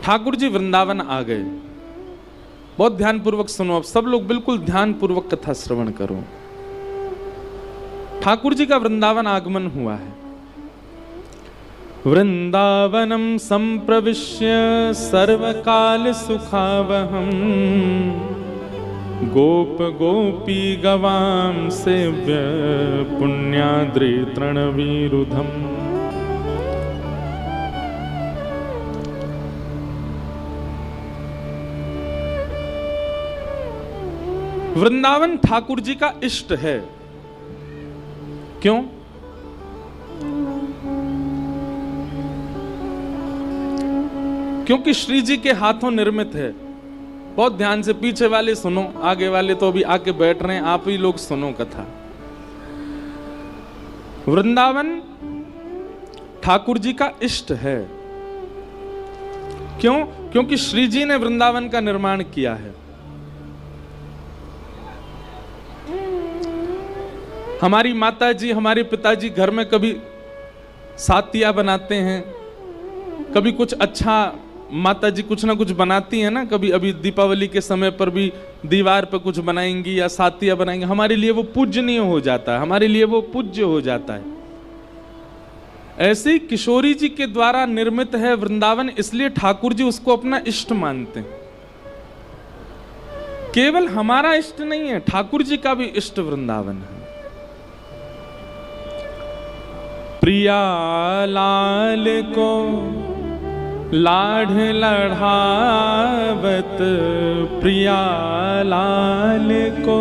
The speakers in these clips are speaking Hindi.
ठाकुर जी वृंदावन आ गए। बहुत ध्यान पूर्वक सुनो, अब सब लोग बिल्कुल ध्यान पूर्वक कथा श्रवण करो। ठाकुर जी का वृंदावन आगमन हुआ है। वृंदावनम संप्रविश्य सर्वकाल सुखावहम गोप गोपी गवाम सेव्य पुण्याद्रि तृणवीरुधम। वृंदावन ठाकुर जी का इष्ट है। क्यों? क्योंकि श्री जी के हाथों निर्मित है। बहुत ध्यान से पीछे वाले सुनो, आगे वाले तो अभी आके बैठ रहे हैं, आप ही लोग सुनो कथा। वृंदावन ठाकुर जी का इष्ट है। क्यों? क्योंकि श्री जी ने वृंदावन का निर्माण किया है। हमारी माता जी, हमारे पिताजी घर में कभी सातिया बनाते हैं, कभी कुछ अच्छा माता जी कुछ ना कुछ बनाती है ना, कभी अभी दीपावली के समय पर भी दीवार पर कुछ बनाएंगी या सातिया बनाएंगी, हमारे लिए वो पूजनीय हो जाता है, हमारे लिए वो पूज्य हो जाता है। ऐसे ही किशोरी जी के द्वारा निर्मित है वृंदावन, इसलिए ठाकुर जी उसको अपना इष्ट मानते हैं। केवल हमारा इष्ट नहीं है, ठाकुर जी का भी इष्ट वृंदावन है। प्रिया लाल को लाढ़ लढ़ावत, प्रिया लाल को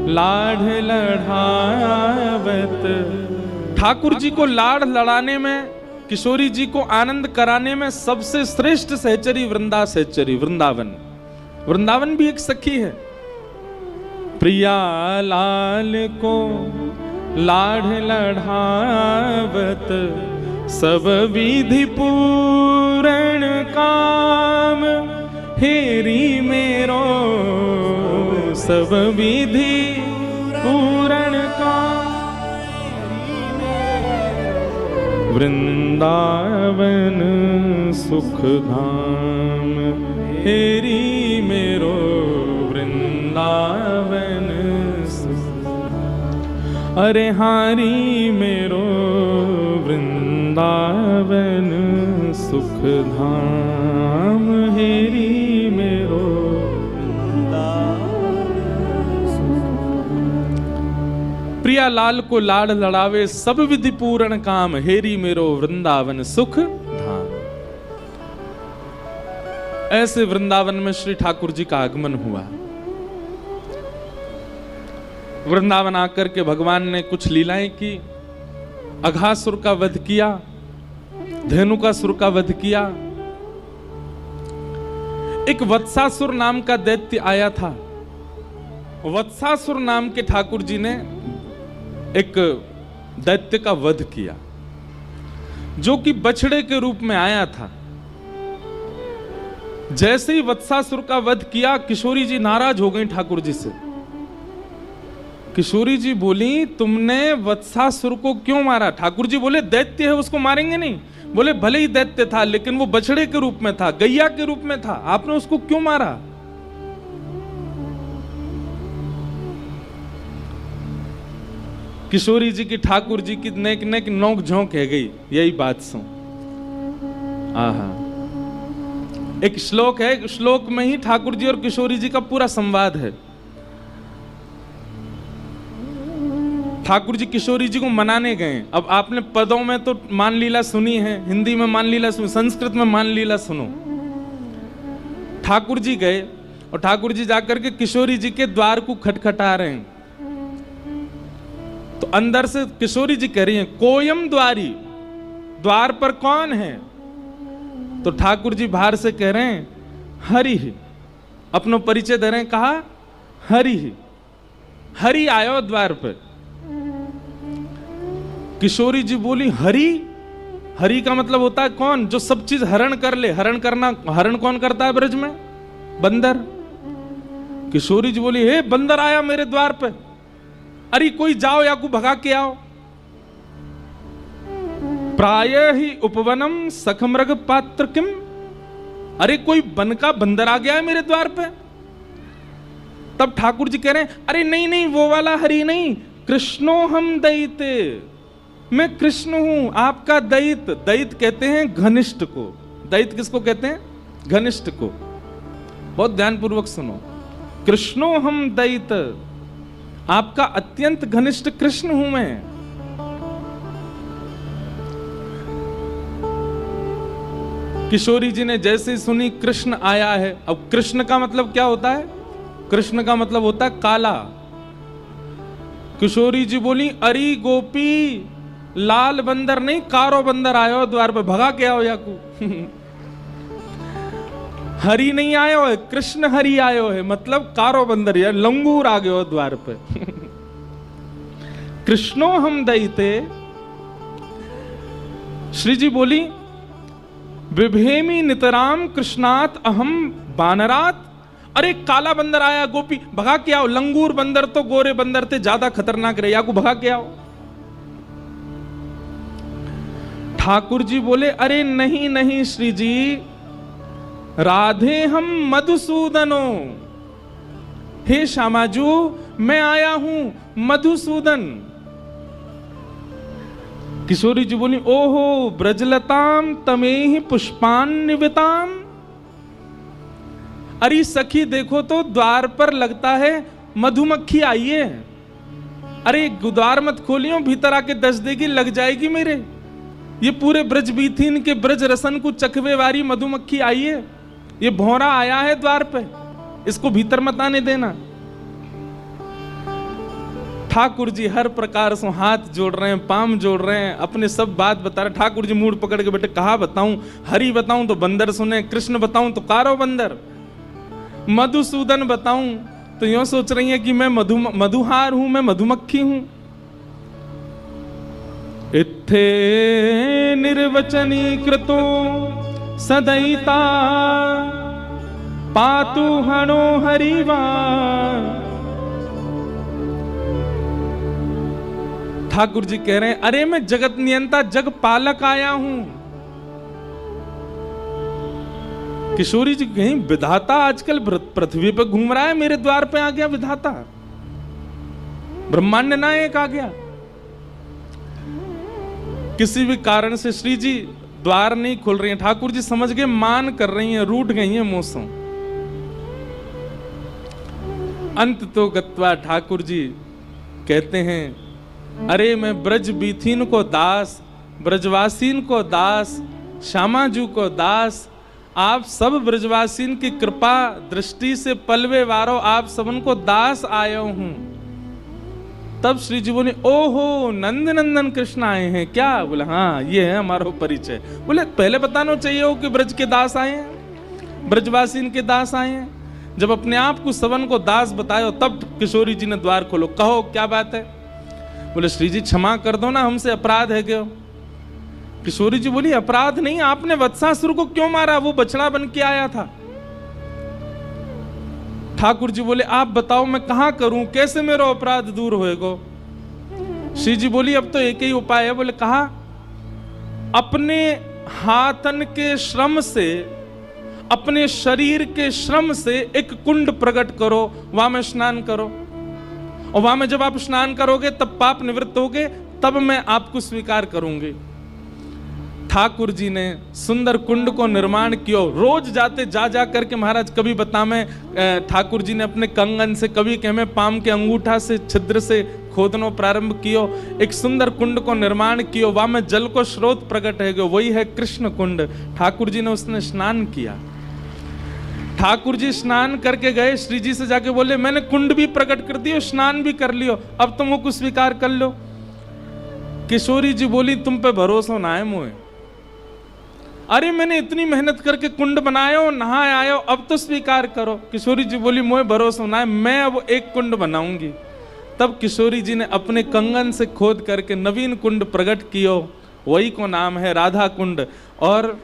लाढ़ लढ़ावत। ठाकुर जी को लाड़ लड़ाने में, किशोरी जी को आनंद कराने में सबसे श्रेष्ठ सहचरी वृंदावन। वृंदावन भी एक सखी है। प्रिया लाल को लाढ़ लढ़ावत, सब विधि पूर्ण काम हेरी मेरो, सब विधि पूर्ण काम। वृंदावन सुख धाम हेरी मेरो, वृंदावन अरे हारी मेरो, वृंदावन सुख धाम हेरी मेरो। प्रिया लाल को लाड़ लड़ावे, सब विधि पूर्ण काम हेरी मेरो, वृंदावन सुख धाम। ऐसे वृंदावन में श्री ठाकुर जी का आगमन हुआ। वृंदावन आकर के भगवान ने कुछ लीलाएं की। अघासुर का वध किया, धेनुकासुर का वध किया। एक वत्सासुर नाम का दैत्य आया था। वत्सासुर नाम के ठाकुर जी ने एक दैत्य का वध किया, जो कि बछड़े के रूप में आया था। जैसे ही वत्सासुर का वध किया, किशोरी जी नाराज हो गई ठाकुर जी से। किशोरी जी बोली, तुमने वत्सासुर को क्यों मारा? ठाकुर जी बोले, दैत्य है, उसको मारेंगे नहीं। बोले, भले ही दैत्य था, लेकिन वो बछड़े के रूप में था, गैया के रूप में था, आपने उसको क्यों मारा? किशोरी जी की ठाकुर जी की नेक नेक नोक झोंक है गई, यही बात सुन। आहा, एक श्लोक है, श्लोक में ही ठाकुर जी और किशोरी जी का पूरा संवाद है। ठाकुर जी किशोरी जी को मनाने गए। अब आपने पदों में तो मान लीला सुनी है, हिंदी में मान लीला सुनी, संस्कृत में मान लीला सुनो। ठाकुर जी गए और ठाकुर जी जाकर के किशोरी जी के द्वार को खटखटा रहे हैं। तो अंदर से किशोरी जी कह रही हैं, कोयम द्वारी, द्वार पर कौन है? तो ठाकुर जी बाहर से कह रहे हैं, हरि ही। अपनो परिचय दे रहे हैं, कहा हरि ही, हरि आयो द्वार पर। किशोरी जी बोली, हरि? हरि का मतलब होता है कौन? जो सब चीज हरण कर ले। हरण करना, हरण कौन करता है ब्रज में? बंदर। किशोरी जी बोली, हे बंदर आया मेरे द्वार पे, अरे कोई जाओ या को भगा के आओ। प्राय ही उपवनम सखमृग पात्र किम, अरे कोई वन का बंदर आ गया है मेरे द्वार पे। तब ठाकुर जी कह रहे हैं अरे नहीं नहीं वो वाला हरि नहीं, कृष्णो हम दैते, मैं कृष्ण हूं आपका दैत। दैत कहते हैं घनिष्ठ को। दैत किसको कहते हैं? घनिष्ठ को। बहुत ध्यानपूर्वक सुनो, कृष्णो हम दैत, आपका अत्यंत घनिष्ठ कृष्ण हूं मैं। किशोरी जी ने जैसे ही सुनी कृष्ण आया है, अब कृष्ण का मतलब क्या होता है? कृष्ण का मतलब होता है काला। किशोरी जी बोली अरे गोपी, लाल बंदर नहीं कारो बंदर आयो द्वार पे, भगा के आओ याकू। हरि नहीं आयो है, कृष्ण हरि आयो है, मतलब कारो बंदर या लंगूर आ गयो द्वार पे। कृष्णो हम दैते। श्री जी बोली विभेमी नितराम कृष्णात अहम बानरात। अरे काला बंदर आया गोपी, भगा के आओ। लंगूर बंदर तो गोरे बंदर थे, ज्यादा खतरनाक रहे, याकू भगा के आओ। ठाकुर जी बोले अरे नहीं नहीं श्री जी, राधे हम मधुसूदनो। हे श्यामाजू, मैं आया हूं मधुसूदन। किशोरी जी बोली ओहो ब्रजलताम तमेहि पुष्पान्विताम। अरे सखी देखो तो द्वार पर लगता है मधुमक्खी आई है। अरे द्वार मत खोलियो, भीतर आके दस देगी, लग जाएगी मेरे। ये पूरे ब्रज बीथीन के ब्रज रसन को चखवे वाली मधुमक्खी आई है। ये भौरा आया है द्वार पे, इसको भीतर मत आने देना। ठाकुर जी हर प्रकार से हाथ जोड़ रहे हैं, पाम जोड़ रहे हैं, अपने सब बात बता रहे। ठाकुर जी मूड पकड़ के बेटे कहा बताऊं, हरि बताऊं तो बंदर सुने, कृष्ण बताऊं तो कारो बंदर, मधुसूदन बताऊं तो यूं सोच रही है कि मैं मधुहार हूं, मैं मधुमक्खी हूं। इत्थे निर्वचनी कृतो सदैता पातु हणो हरिवा। ठाकुर जी कह रहे हैं अरे मैं जगत नियंता जग पालक आया हूं। किशोरी जी कहीं विधाता आजकल पृथ्वी पे घूम रहा है, मेरे द्वार पे आ गया विधाता, ब्रह्मांड नायक आ गया। किसी भी कारण से श्री जी द्वार नहीं खोल रही हैं। ठाकुर जी समझ गए, मान कर रही हैं, रूठ गई हैं मोसों। अंत तो गत्वा ठाकुर जी कहते हैं अरे मैं ब्रज बीथीन को दास, ब्रजवासीन को दास, श्यामाजू को दास, आप सब ब्रजवासीन की कृपा दृष्टि से पलवे वारो आप सबन को दास आयो हूं। तब श्री जी बोले ओहो नंद नंदन कृष्ण आए हैं क्या? बोले हाँ ये है हमारा परिचय। बोले पहले बताना चाहिए हो कि ब्रज के दास आए हैं, ब्रजवासीन के दास आए हैं। जब अपने आप को सवन को दास बतायो तब किशोरी जी ने द्वार खोलो, कहो क्या बात है? बोले श्री जी क्षमा कर दो ना, हमसे अपराध है क्यों? किशोरी जी बोली अपराध नहीं, आपने वत्सासुर को क्यों मारा? वो बछड़ा बन के आया था। ठाकुर जी बोले आप बताओ मैं कहां करूं, कैसे मेरा अपराध दूर होएगा? श्री जी बोली अब तो एक ही उपाय है। बोले कहा? अपने हाथन के श्रम से, अपने शरीर के श्रम से एक कुंड प्रकट करो, वहां में स्नान करो, और वहां में जब आप स्नान करोगे तब पाप निवृत्त होगे, तब मैं आपको स्वीकार करूंगी। ठाकुर जी ने सुंदर कुंड को निर्माण किया। रोज जाते जा करके महाराज कभी बता में ठाकुर जी ने अपने कंगन से, कभी कह में पाम के अंगूठा से छिद्र से खोदनो प्रारंभ कियो, एक सुंदर कुंड को निर्माण कियो, वहां में जल को स्रोत प्रकट है गयो, वही है कृष्ण कुंड। ठाकुर जी ने उसने स्नान किया। ठाकुर जी स्नान करके गए, श्री जी से जाके बोले मैंने कुंड भी प्रकट कर दियो, स्नान भी कर लियो, अब तुम को स्वीकार कर लो। किशोरी जी बोली तुम पे भरोसा ना है मुझे, अरे मैंने इतनी मेहनत करके कुंड बनायो, नहाए आयो, अब तो स्वीकार करो। किशोरी जी बोली मुझे भरोसा ना है, मैं अब एक कुंड बनाऊंगी। तब किशोरी जी ने अपने कंगन से खोद करके नवीन कुंड प्रकट कियो, वही को नाम है राधा कुंड। और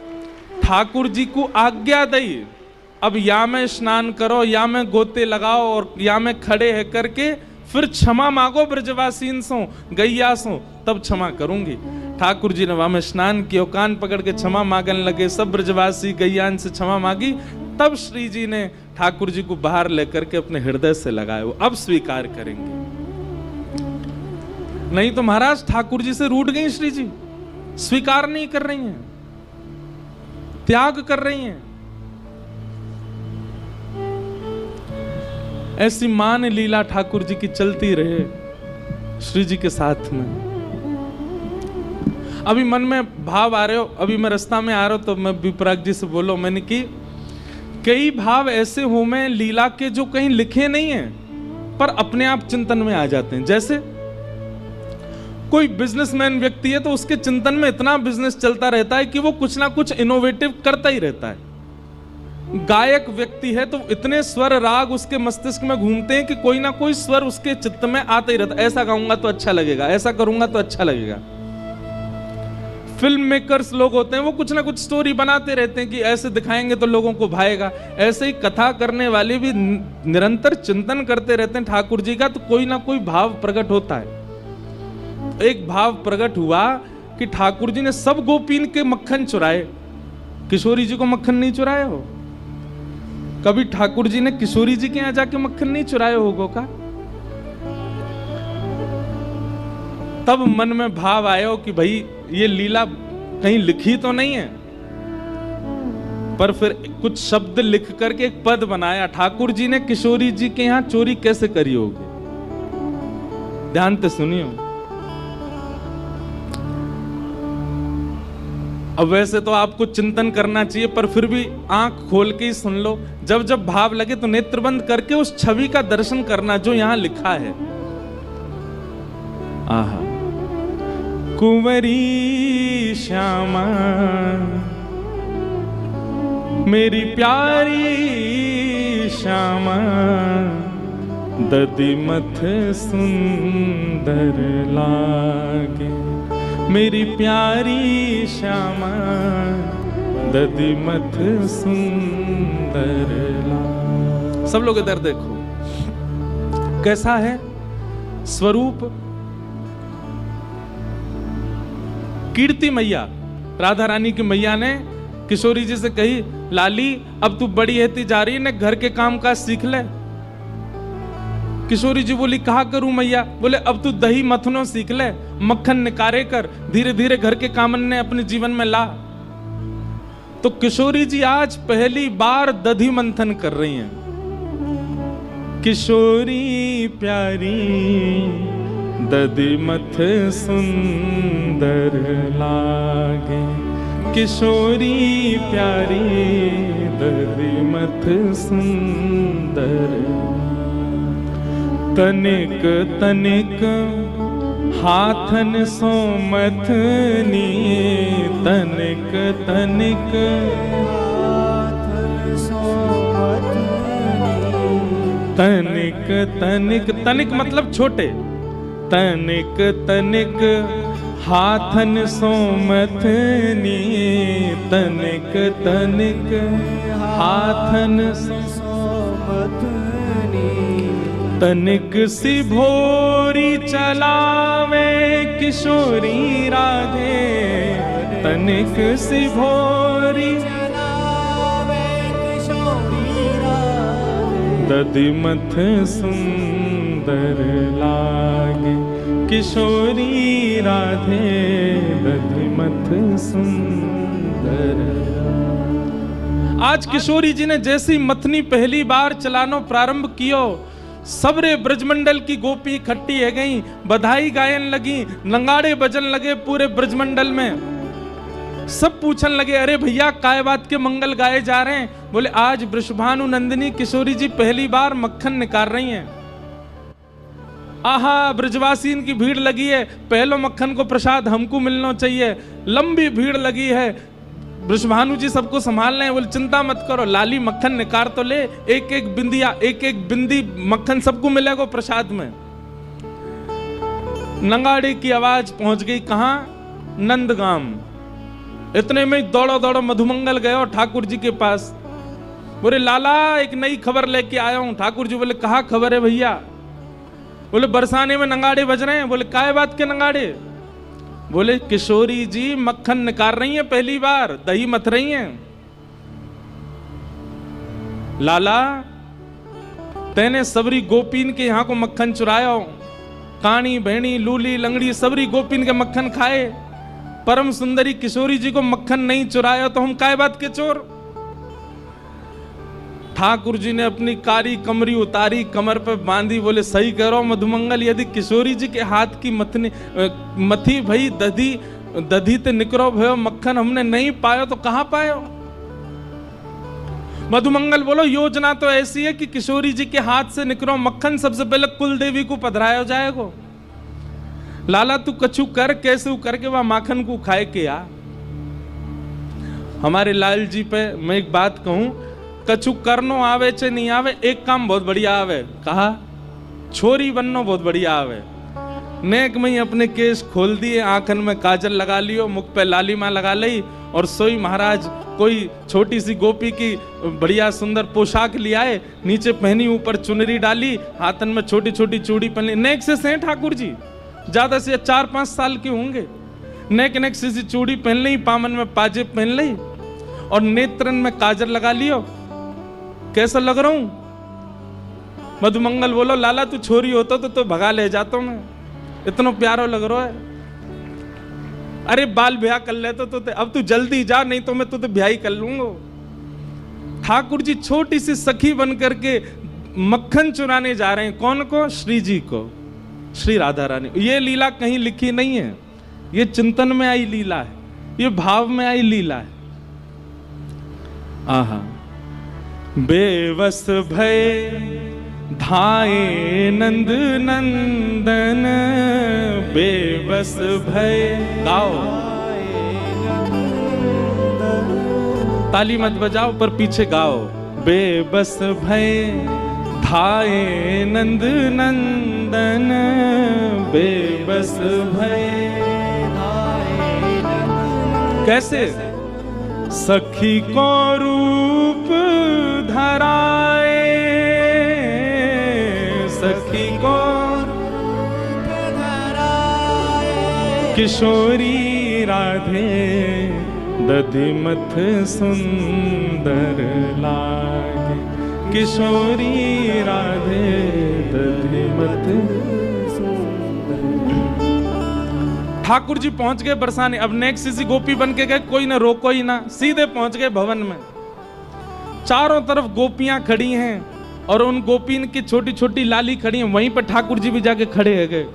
ठाकुर जी को आज्ञा दी अब या में स्नान करो, या में गोते लगाओ, और या में खड़े है करके फिर क्षमा मांगो ब्रजवासीन सो, गैया सो, तब क्षमा करूंगी। ठाकुर जी ने वहां में स्नान किया, कान पकड़ के क्षमा मांगने लगे, सब ब्रजवासी गैयान से क्षमा मांगी। तब श्री जी ने ठाकुर जी को बाहर लेकर के अपने हृदय से लगाए, वो अब स्वीकार करेंगे। नहीं तो महाराज ठाकुर जी से रूठ गई श्री जी, स्वीकार नहीं कर रही हैं, त्याग कर रही हैं। ऐसी मान लीला ठाकुर जी की चलती रहे श्री जी के साथ में। अभी मन में भाव आ रहे हो, अभी मैं रास्ता में आ रहा हूं तो मैं विपराग जी से बोलो, मैंने कि कई भाव ऐसे हो में लीला के जो कहीं लिखे नहीं हैं पर अपने आप चिंतन में आ जाते हैं। जैसे कोई बिजनेसमैन व्यक्ति है तो उसके चिंतन में इतना बिजनेस चलता रहता है कि वो कुछ ना कुछ इनोवेटिव करता ही रहता है। गायक व्यक्ति है तो इतने स्वर राग उसके मस्तिष्क में घूमते हैं कि कोई ना कोई स्वर उसके चित्त में आता ही रहता है, ऐसा गाऊंगा तो अच्छा लगेगा, ऐसा करूंगा तो अच्छा लगेगा। फिल्म मेकर्स लोग होते हैं, वो कुछ ना कुछ स्टोरी बनाते रहते हैं कि ऐसे दिखाएंगे तो लोगों को भाएगा। ऐसे ही कथा करने वाले भी निरंतर चिंतन करते रहते हैं ठाकुर जी का, तो कोई ना कोई भाव प्रकट होता है। एक भाव प्रकट हुआ कि ठाकुर जी ने सब गोपीन के मक्खन चुराए, किशोरी जी को मक्खन नहीं चुराए हो? कभी ठाकुर जी ने किशोरी जी के यहां जाके मक्खन नहीं चुराए होगो का? तब मन में भाव आया हो कि भाई ये लीला कहीं लिखी तो नहीं है, पर फिर कुछ शब्द लिख करके एक पद बनाया, ठाकुर जी ने किशोरी जी के यहां चोरी कैसे करी होगी। ध्यान से सुनियो। अब वैसे तो आपको चिंतन करना चाहिए, पर फिर भी आंख खोल के ही सुन लो। जब जब भाव लगे तो नेत्र बंद करके उस छवि का दर्शन करना जो यहां लिखा है। आहा, कुंवरी श्यामा मेरी प्यारी श्यामा, दधिमथ सुंदर लागे। मेरी प्यारी श्यामा दधिमथ सुंदर लागे। सब लोग इधर देखो, कैसा है स्वरूप। कीर्ति मैया, राधा रानी की मैया ने किशोरी जी से कही, लाली अब तू बड़ी होती जा रही है, घर के काम काज सीख ले। किशोरी जी बोली, कहा करूं मैया? बोले, अब तू दही मथनो सीख ले, मक्खन निकारे कर, धीरे धीरे घर के काम ने अपने जीवन में ला। तो किशोरी जी आज पहली बार दधी मंथन कर रही हैं। किशोरी प्यारी दधिमथ सुंदर लागे। किशोरी प्यारी दधिमथ सुंदर। तनिक तनिक हाथन सो मथनी, तनिक तनिक तनिक तनिक, तनिक मतलब छोटे। तनिक तनिक हाथन सो मथनी, तनिक तनिक हाथन सो मथनी। तनिक सी भोरी चलावे किशोरी राधे, तनिक सी भोरी चलावे किशोरी राधे। दधिमथ सुंदर लागे किशोरी राधे, दधिमथ सुंदर। आज किशोरी जी ने जैसी मथनी पहली बार चलानो प्रारंभ कियो, सबरे ब्रजमंडल की गोपी इकट्ठी है गई, बधाई गायन लगी, नंगाड़े बजन लगे पूरे ब्रजमंडल में। सब पूछन लगे, अरे भैया काय बात के मंगल गाए जा रहे हैं? बोले, आज वृषभानु नंदिनी किशोरी जी पहली बार मक्खन निकाल रही हैं। आहा, ब्रजवासीन की भीड़ लगी है, पहलो मक्खन को प्रसाद हमको मिलना चाहिए। लंबी भीड़ लगी है, वृषभानु जी सबको संभाल रहे हैं। बोले, चिंता मत करो, लाली मक्खन निकाल तो ले, एक एक बिंदिया, एक एक बिंदी मक्खन सबको मिलेगा प्रसाद में। नंगाड़े की आवाज पहुंच गई कहां? नंदगाम। इतने में दौड़ो दौड़ो मधुमंगल गए और ठाकुर जी के पास। बोले, लाला एक नई खबर लेके आया हूं। ठाकुर जी बोले, कहा खबर है भैया? बोले, बरसाने में नंगाड़े बज रहे हैं। बोले, काय बात के नंगाड़े? बोले किशोरी जी मक्खन निकाल रही हैं, पहली बार दही मथ रही हैं। लाला तेने सबरी गोपीन के यहां को मक्खन चुरायो, काणी भेणी लूली लंगड़ी सबरी गोपीन के मक्खन खाए, परम सुंदरी किशोरी जी को मक्खन नहीं चुराया तो हम काय बात के चोर। ठाकुर जी ने अपनी कारी कमरी उतारी, कमर पे बांधी, बोले सही कह रहा हूं मधुमंगल, यदि किशोरी जी के हाथ की मथी भई दधी ते निकरो भयो मक्खन हमने नहीं पायो तो कहां पायो। मधुमंगल बोलो योजना तो ऐसी है कि किशोरी जी के हाथ से निकरो मक्खन सबसे पहले कुल देवी को पधराया जाएगा। लाला तू कछु कर, कैसे करके वह माखन को खाए के आ। हमारे लाल जी पे मैं एक बात कहूं, कछु करनो आवे चे नहीं आवे, एक काम बहुत बढ़िया आवे, कहा छोरी बननो बहुत बढ़िया आवे। नेक में अपने केस खोल दिए, आंखन में काजल लगा लियो, मुख पे लालिमा लगा ली और सोई महाराज कोई छोटी सी गोपी की बढ़िया सुंदर पोशाक ले आए, नीचे पहनी, ऊपर चुनरी डाली, हाथन में छोटी छोटी चूड़ी पहनी। नेक से सें ठाकुर जी, ज्यादा से 4-5 साल के होंगे। नेक नेक से चूड़ी पहन ली, पामन में पाजे पहन ली और नेत्रन में काजल लगा लियो। कैसा लग रहा हूं? मधुमंगल बोलो लाला तू छोरी होता तो भगा ले जाता मैं, इतना प्यारो लग रहा है। अरे बाल ब्याह कर लेते तो अब तू जल्दी जा, नहीं तो मैं तुझे ब्याह ही कर लूंगा। ठाकुर जी छोटी सी सखी बन करके मक्खन चुराने जा रहे हैं। कौन को? श्री जी को, श्री राधा रानी। ये लीला कहीं लिखी नहीं है, ये चिंतन में आई लीला है, ये भाव में आई लीला है। आहा बेवस भय धाये नंद नंदन, बेबस भय। गाओ, ताली मत बजाओ पर पीछे गाओ। बेबस भय धाये नंद नंदन, बेबस भय। कैसे? सखी को रूप धराए, सखी को किशोरी राधे, दधिमथ सुंदर लागे, किशोरी राधे दधिमथ सुंदर। ठाकुर जी पहुंच गए बरसाने। अब नेक्स्ट सी गोपी बन के गए, कोई ना रोको ही ना, सीधे पहुंच गए भवन में। चारों तरफ गोपियां खड़ी हैं और उन गोपीन की छोटी छोटी लाली खड़ी हैं, वहीं पर ठाकुर जी भी जाके खड़े हो गए।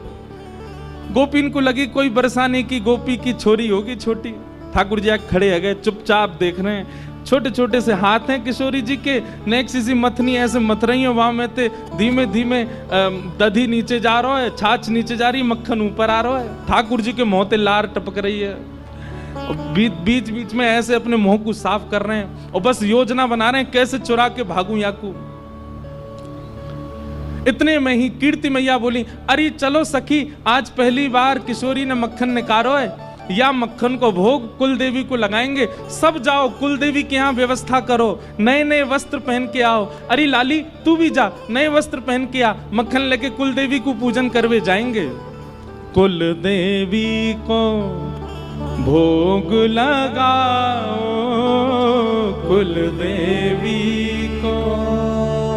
गोपीन को लगी कोई बरसाने की गोपी की छोरी होगी छोटी। ठाकुर जी आके खड़े हो गए, चुपचाप देख रहे हैं। छोटे छोटे से हाथ हैं किशोरी जी के, नेक्स्ट सी मथनी ऐसे मथ रही है, वहां में ते धीमे धीमे दधी नीचे जा रहा है, छाछ नीचे जा रही, मक्खन ऊपर आ रहा है। ठाकुर जी के मुंह ते लार टपक रही है, बीच बीच में ऐसे अपने मुंह को साफ कर रहे हैं और बस योजना बना रहे हैं कैसे चुरा के भागूं याकू। इतने में ही कीर्ति मैया बोली, अरे चलो सखी, आज पहली बार किशोरी ने मक्खन निकालो है, या मक्खन को भोग कुल देवी को लगाएंगे। सब जाओ कुल देवी के यहाँ व्यवस्था करो, नए नए वस्त्र पहन के आओ। अरे लाली तू भी जा, नए वस्त्र पहन के आ, मक्खन लेके कुल देवी को पूजन करवे जाएंगे। कुल देवी को भोग लगाओ, कुल देवी को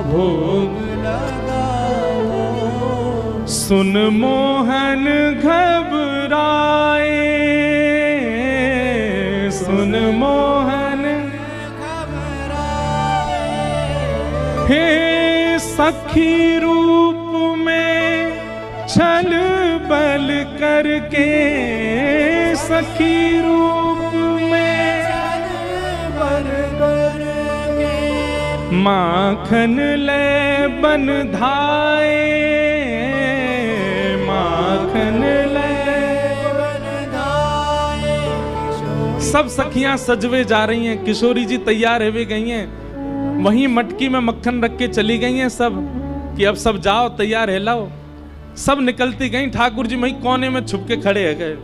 भोग लगाओ। सुन मोहन घबराए, सुन मोहन घबराए। हे सखी रूप में छल बल करके, सखी रूप में छल बल करके, माखन ले बन धाए, माखन ले बन धाए। सब सखियां सजवे जा रही हैं, किशोरी जी तैयार हुए गई हैं, वहीं मटकी में मक्खन रख के चली गई हैं सब कि अब सब जाओ तैयार है लाओ। सब निकलती गई, ठाकुर जी वहीं कोने में छुप के खड़े हो गए।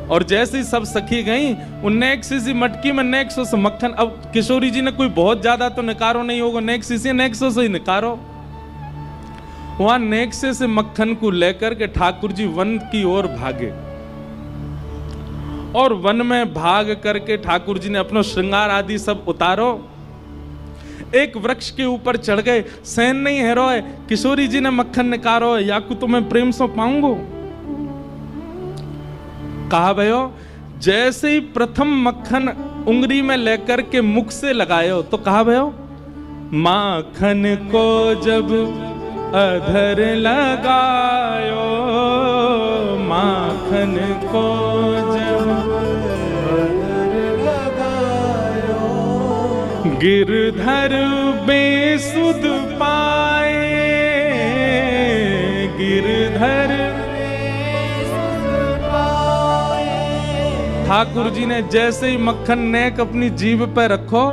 और जैसे ही सब सखी गई, नेक्स्ट सी मटकी में नेक्स्ट से मक्खन। अब किशोरी जी ने कोई बहुत ज्यादा तो निकारो नहीं होगा, नेक्स्ट से ही निकारो। वहां नेक्स्ट से मक्खन को लेकर के ठाकुर जी वन की ओर भागे। और वन में भाग करके ठाकुर जी ने अपना श्रृंगार आदि सब उतारो, एक वृक्ष के ऊपर चढ़ गए। सैन नहीं है रोए, किशोरी जी ने मक्खन निकारो, याकू तुम्हें प्रेम सो पाऊंगो। कहा भयो, जैसे ही प्रथम मक्खन उंगली में लेकर के मुख से लगायो तो कहा भयो, माखन को जब अधर लगायो, माखन को जब अधर लगायो, गिरधर बेसुध पाए, गिरधर ठाकुर जी ने जैसे ही मक्खन नेक अपनी जीभ पर रखो,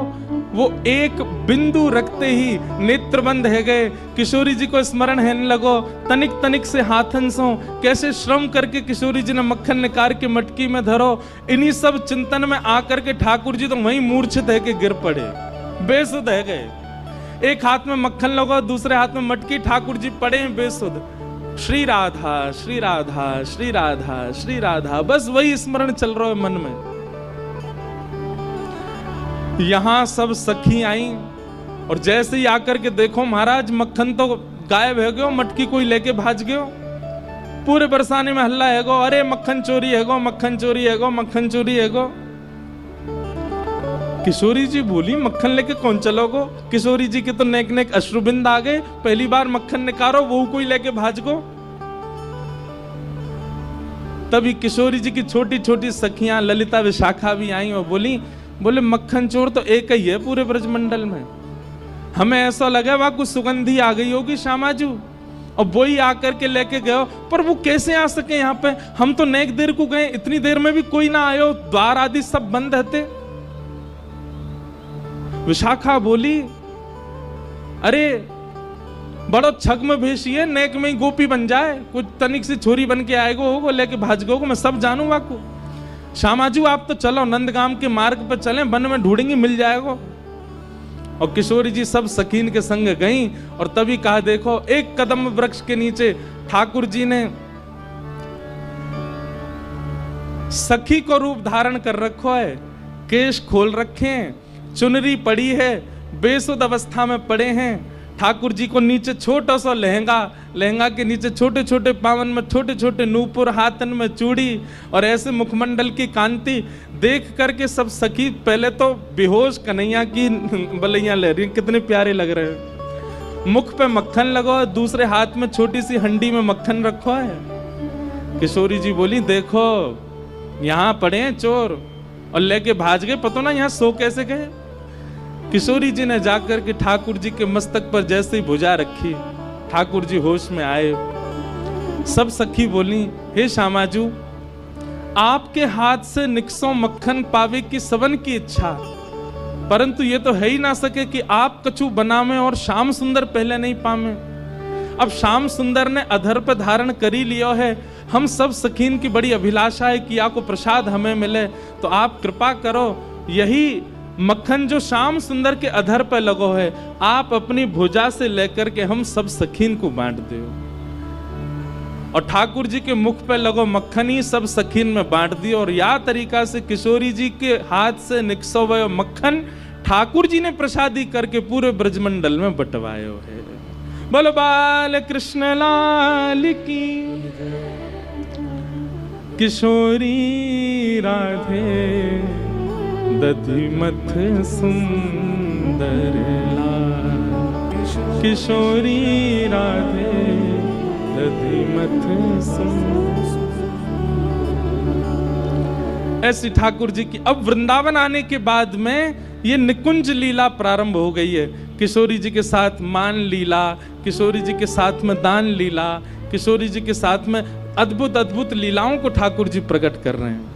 वो एक बिंदु रखते ही नेत्र बंद है गए। किशोरी जी को स्मरण है लगो, तनिक तनिक से हाथन सो, कैसे श्रम करके किशोरी जी ने मक्खन निकाल के मटकी में धरो। इन्हीं सब चिंतन में आकर के ठाकुर जी तो वहीं मूर्छित है के गिर पड़े, बेसुध है गए। एक हाथ में मक्खन लगो, दूसरे हाथ में मटकी, ठाकुर जी पड़े हैं बेसुध। श्री राधा श्री राधा श्री राधा श्री राधा, बस वही स्मरण चल रहा है मन में। यहां सब सखी आई और जैसे ही आकर के देखो महाराज मक्खन तो गायब है गयो, मटकी कोई लेके भाज गयो। पूरे बरसाने में हल्ला है गो, अरे मक्खन चोरी है गो, मक्खन चोरी है गो, मक्खन चोरी है गो। किशोरी जी बोली, मक्खन लेके कौन चलोगो? किशोरी जी के तो नेक नेक अश्रुबिंद आ गए, पहली बार मक्खन निकारो वो कोई लेके भाज गो। तभी किशोरी जी की छोटी छोटी सखियां ललिता विशाखा भी आई और बोले मक्खन चोर तो एक ही है पूरे ब्रजमंडल में, हमें ऐसा लगा वहां कुछ सुगंधी आ गई होगी श्यामाजू, और वो ही आकर के लेके गए। पर वो कैसे आ सके यहाँ पे? हम तो नेक देर को गए, इतनी देर में भी कोई ना आयो, द्वार आदि सब बंद रहते। विशाखा बोली, अरे बड़ो छग्म भेषी है, नेक में ही गोपी बन जाए, कुछ तनिक सी छोरी बन के आएगो होगो, लेके भाज गो, मैं सब जानू वाकू। श्यामाजू आप तो चलो नंदगाम के मार्ग पर चलें, वन में ढूंढेंगे मिल जाएगा। और किशोरी जी सब सकीन के संग गईं और तभी कहा, देखो एक कदम वृक्ष के नीचे ठाकुर जी ने सखी को रूप धारण कर रखो है, केश खोल रखे हैं, चुनरी पड़ी है, बेसुध अवस्था में पड़े हैं। ठाकुर जी को नीचे छोटा सा लहंगा, लहंगा के नीचे छोटे छोटे पावन में छोटे छोटे नूपुर, हाथन में चूड़ी, और ऐसे मुखमंडल की कांति देख करके सब सखी पहले तो बेहोश कन्हैया की बलैया ले रही, कितने प्यारे लग रहे हैं। मुख पे मक्खन लगो, दूसरे हाथ में छोटी सी हंडी में मक्खन रखो है। किशोरी जी बोली, देखो यहाँ पड़े हैं चोर और लेके भाज गए, पता ना यहाँ सो कैसे गए। किशोरी जी ने जाकर के ठाकुर जी के मस्तक पर जैसे ही भुजा रखी, ठाकुर जी होश में आए। सब सखी बोली, हे श्यामाजू आपके हाथ से निकसों मक्खन पावे की सबन की इच्छा, परंतु ये तो है ही ना सके कि आप कछु बनावे और श्याम सुंदर पहले नहीं पावे। अब श्याम सुंदर ने अधर पे धारण कर ही लियो है, हम सब सखीन की बड़ी अभिलाषा है कि आपको प्रसाद हमें मिले, तो आप कृपा करो यही मक्खन जो श्याम सुंदर के अधर पे लगो है, आप अपनी भुजा से लेकर के हम सब सखीन को बांट दो। और ठाकुर जी के मुख पे लगो मक्खन ही सब सखीन में बांट दियो। और या तरीका से किशोरी जी के हाथ से निकसो हुए मक्खन ठाकुर जी ने प्रसादी करके पूरे ब्रजमंडल में बंटवायो है। बोलो बाल कृष्ण लाल की, किशोरी राधे दधिमथ सुंदर लाल, किशोरी राधे दधिमथ सुंदर। ऐसी ठाकुर जी की अब वृंदावन आने के बाद में ये निकुंज लीला प्रारंभ हो गई है। किशोरी जी के साथ मान लीला, किशोरी जी के साथ में दान लीला, किशोरी जी के साथ में अद्भुत अद्भुत लीलाओं को ठाकुर जी प्रकट कर रहे हैं।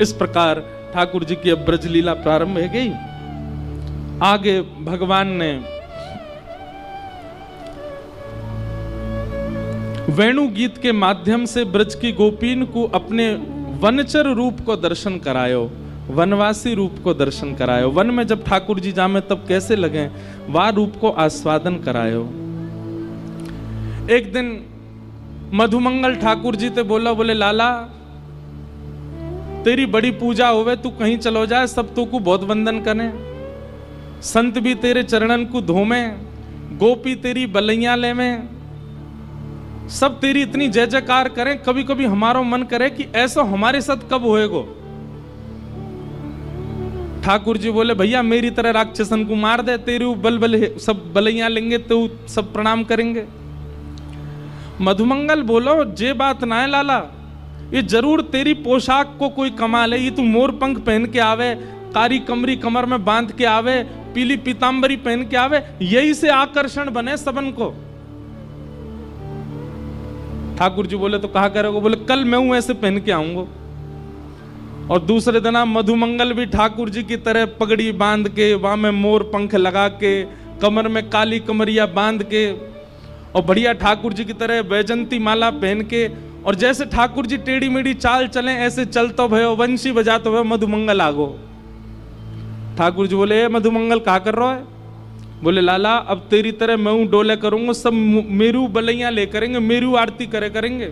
इस प्रकार ठाकुर जी की अब ब्रज लीला प्रारंभ हो गई। आगे भगवान ने वेणु गीत के माध्यम से ब्रज की गोपीन को अपने वनचर रूप को दर्शन करायो, वनवासी रूप को दर्शन करायो। वन में जब ठाकुर जी जामे तब कैसे लगे, वह रूप को आस्वादन करायो। एक दिन मधुमंगल ठाकुर जी ते बोला, बोले लाला तेरी बड़ी पूजा होवे, तू कहीं चलो जाए, सब तो को बहुत वंदन करें, संत भी तेरे चरणन को धोमे, गोपी तेरी बलैया ले में, सब तेरी इतनी जय जयकार करें, कभी कभी हमारा मन करे कि ऐसा हमारे साथ कब होएगो। ठाकुर जी बोले भैया मेरी तरह राक्षसन को मार दे, तेरे बल बल सब बलैया लेंगे तो सब प्रणाम करेंगे। मधुमंगल बोलो जे बात ना है लाला, ये जरूर तेरी पोशाक को कोई कमाल है, ये तू मोर पंख पहन के आवे, कारी कमरी कमर में बांध के आवे, पीली पीतांबरी पहन के आवे, यही से आकर्षण बने सबन को। ठाकुर जी बोले तो कहा करोगे? बोले कल मैं हूं ऐसे पहन के आऊंगा। और दूसरे दिन मधुमंगल भी ठाकुर जी की तरह पगड़ी बांध के, वहां में मोर पंख लगा के, कमर में काली कमरिया बांध के, और बढ़िया ठाकुर जी की तरह वैजंती माला पहन के, और जैसे ठाकुर जी टेढ़ी मेढ़ी चाल चले ऐसे चलतो भयो, वंशी बजातो भयो, मधुमंगल आगो। ठाकुर जी बोले मधुमंगल कहा कर रहा है? बोले लाला अब तेरी तरह मैं हूं डोले करूंगा, सब मेरू बलैया ले करेंगे, मेरू आरती करे करेंगे।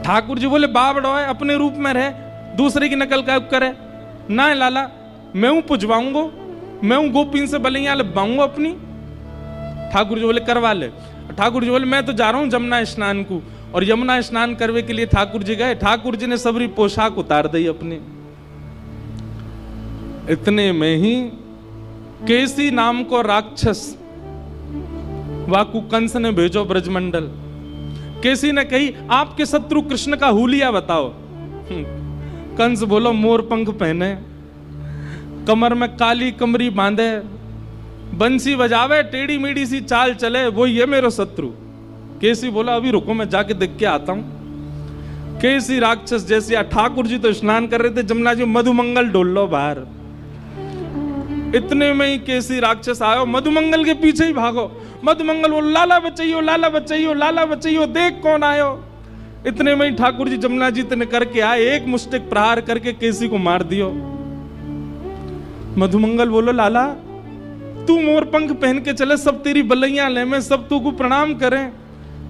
ठाकुर जी बोले बाप डोए अपने रूप में रहे, दूसरे की नकल का करे ना है लाला, मैं हूं पुजवाऊंगा, मैं हूं गोपीन से बलैया लबाऊंगा अपनी। ठाकुर जी बोले करवा ले। ठाकुर जी बोले मैं तो जा रहा हूं जमुना स्नान को, और यमुना स्नान करने के लिए ठाकुर जी गए। ठाकुर जी ने सबरी पोशाक उतार दी अपनी। इतने में ही केसी नाम को राक्षस वाकु कंस ने भेजो ब्रजमंडल। केसी ने कही आपके शत्रु कृष्ण का हुलिया बताओ। कंस बोलो मोर पंख पहने, कमर में काली कमरी बांधे, बंसी बजावे, टेढ़ी मेढ़ी सी चाल चले, वो ये मेरा शत्रु। केसी बोला अभी रुको मैं जाके देख के आता हूं। केसी राक्षस जैसे ठाकुर जी तो स्नान कर रहे थे जमुना जी, मधुमंगल डोल लो बाहर। इतने में ही केसी राक्षस आयो, मधुमंगल के पीछे ही भागो। मधुमंगल बोलो लाला बचाइयो, लाला बचाइयो, लाला बचाइयो, देख कौन आयो। इतने में ही ठाकुर जी जमुना जी ने करके आए, एक मुष्टिक प्रहार करके केसी को मार दियो। मधुमंगल बोलो लाला तू मोर पंख पहन के चले, सब तेरी बलैया ले में, सब तू को प्रणाम करें।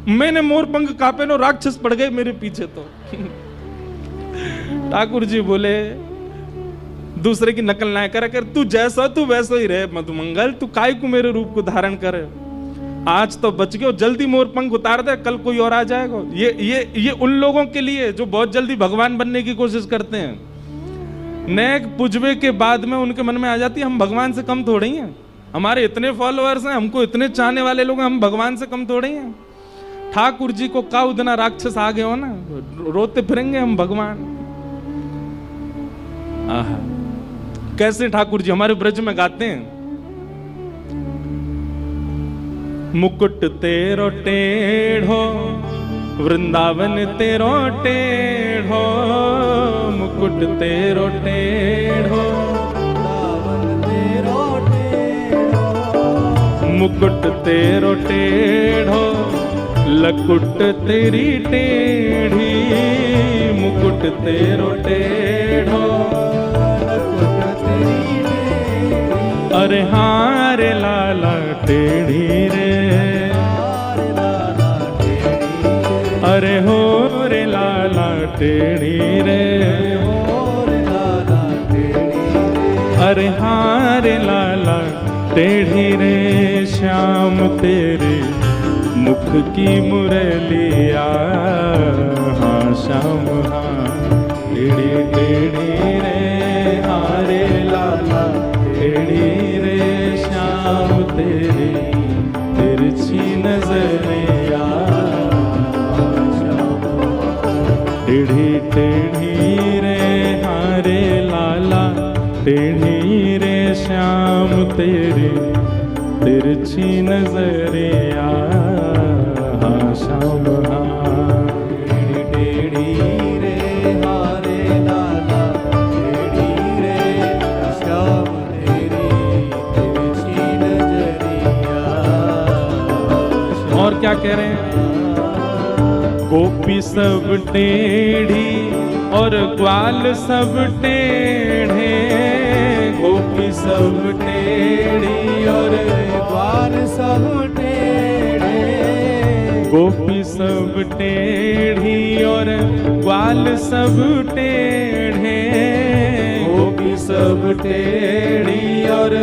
मैंने मोर पंख कापे नो, राक्षस पड़ गए मेरे पीछे तो। ठाकुर जी बोले दूसरे की नकल ना करा कर, तू जैसा तू वैसा ही रहे मधुमंगल, तू काय को मेरे रूप को धारण करे। आज तो बच गयो, जल्दी मोर पंख उतार दे, कल कोई और आ जाएगा। ये उन लोगों के लिए जो बहुत जल्दी भगवान बनने की कोशिश करते हैं। नेक पुजबे के बाद में उनके मन में आ जाती है हम भगवान से कम थोड़े ही हैं, हमारे इतने फॉलोअर्स हैं, हमको इतने चाहने वाले लोग हैं, हम भगवान से कम थोड़े ही हैं। ठाकुर जी को का उतना राक्षस आ गए हो ना, रोते फिरेंगे हम भगवान। आहा कैसे ठाकुर जी हमारे ब्रज में गाते हैं, मुकुट तेरो टेढ़ो वृंदावन तेरो टेढ़ो, मुकुट तेरो टेढ़ो मुकुट तेरो टेढ़ो, लकुट तेरी टेढ़ी, मुकुट तेरो टेढ़ो, अरे हाँ रे लाला टेढ़ी रे, अरे हो रे लाला टेढ़ी रे, अरे हाँ रे लाला टेढ़ी रे। श्याम तेरे मुख की मुरलिया, हाँ श्याम हाँ टेढ़ी टेढ़ी रे, हाँ रे लाला टेढ़ी रे। श्याम तेरे तिरछी नजरिया, टेढ़ी टेढ़ी रे, हाँ रे लाला टेढ़ी रे। श्याम तेरे तिरछी नजरिया, हाँ श्याम हाँ टेढ़ी टेढ़ी रे, हाँ रे लाला टेढ़ी रे। श्याम तेरी तिरछी नजरिया। और क्या कह रहे हैं, गोपी सब टेढ़ी और ग्वाल सब टेढ़े, गोपी सब टेढ़ी और ग्वाल सब टेढ़े, गोपी सब टेढ़ी और ग्वाल सब टेढ़े, गोपी सब टेढ़ी और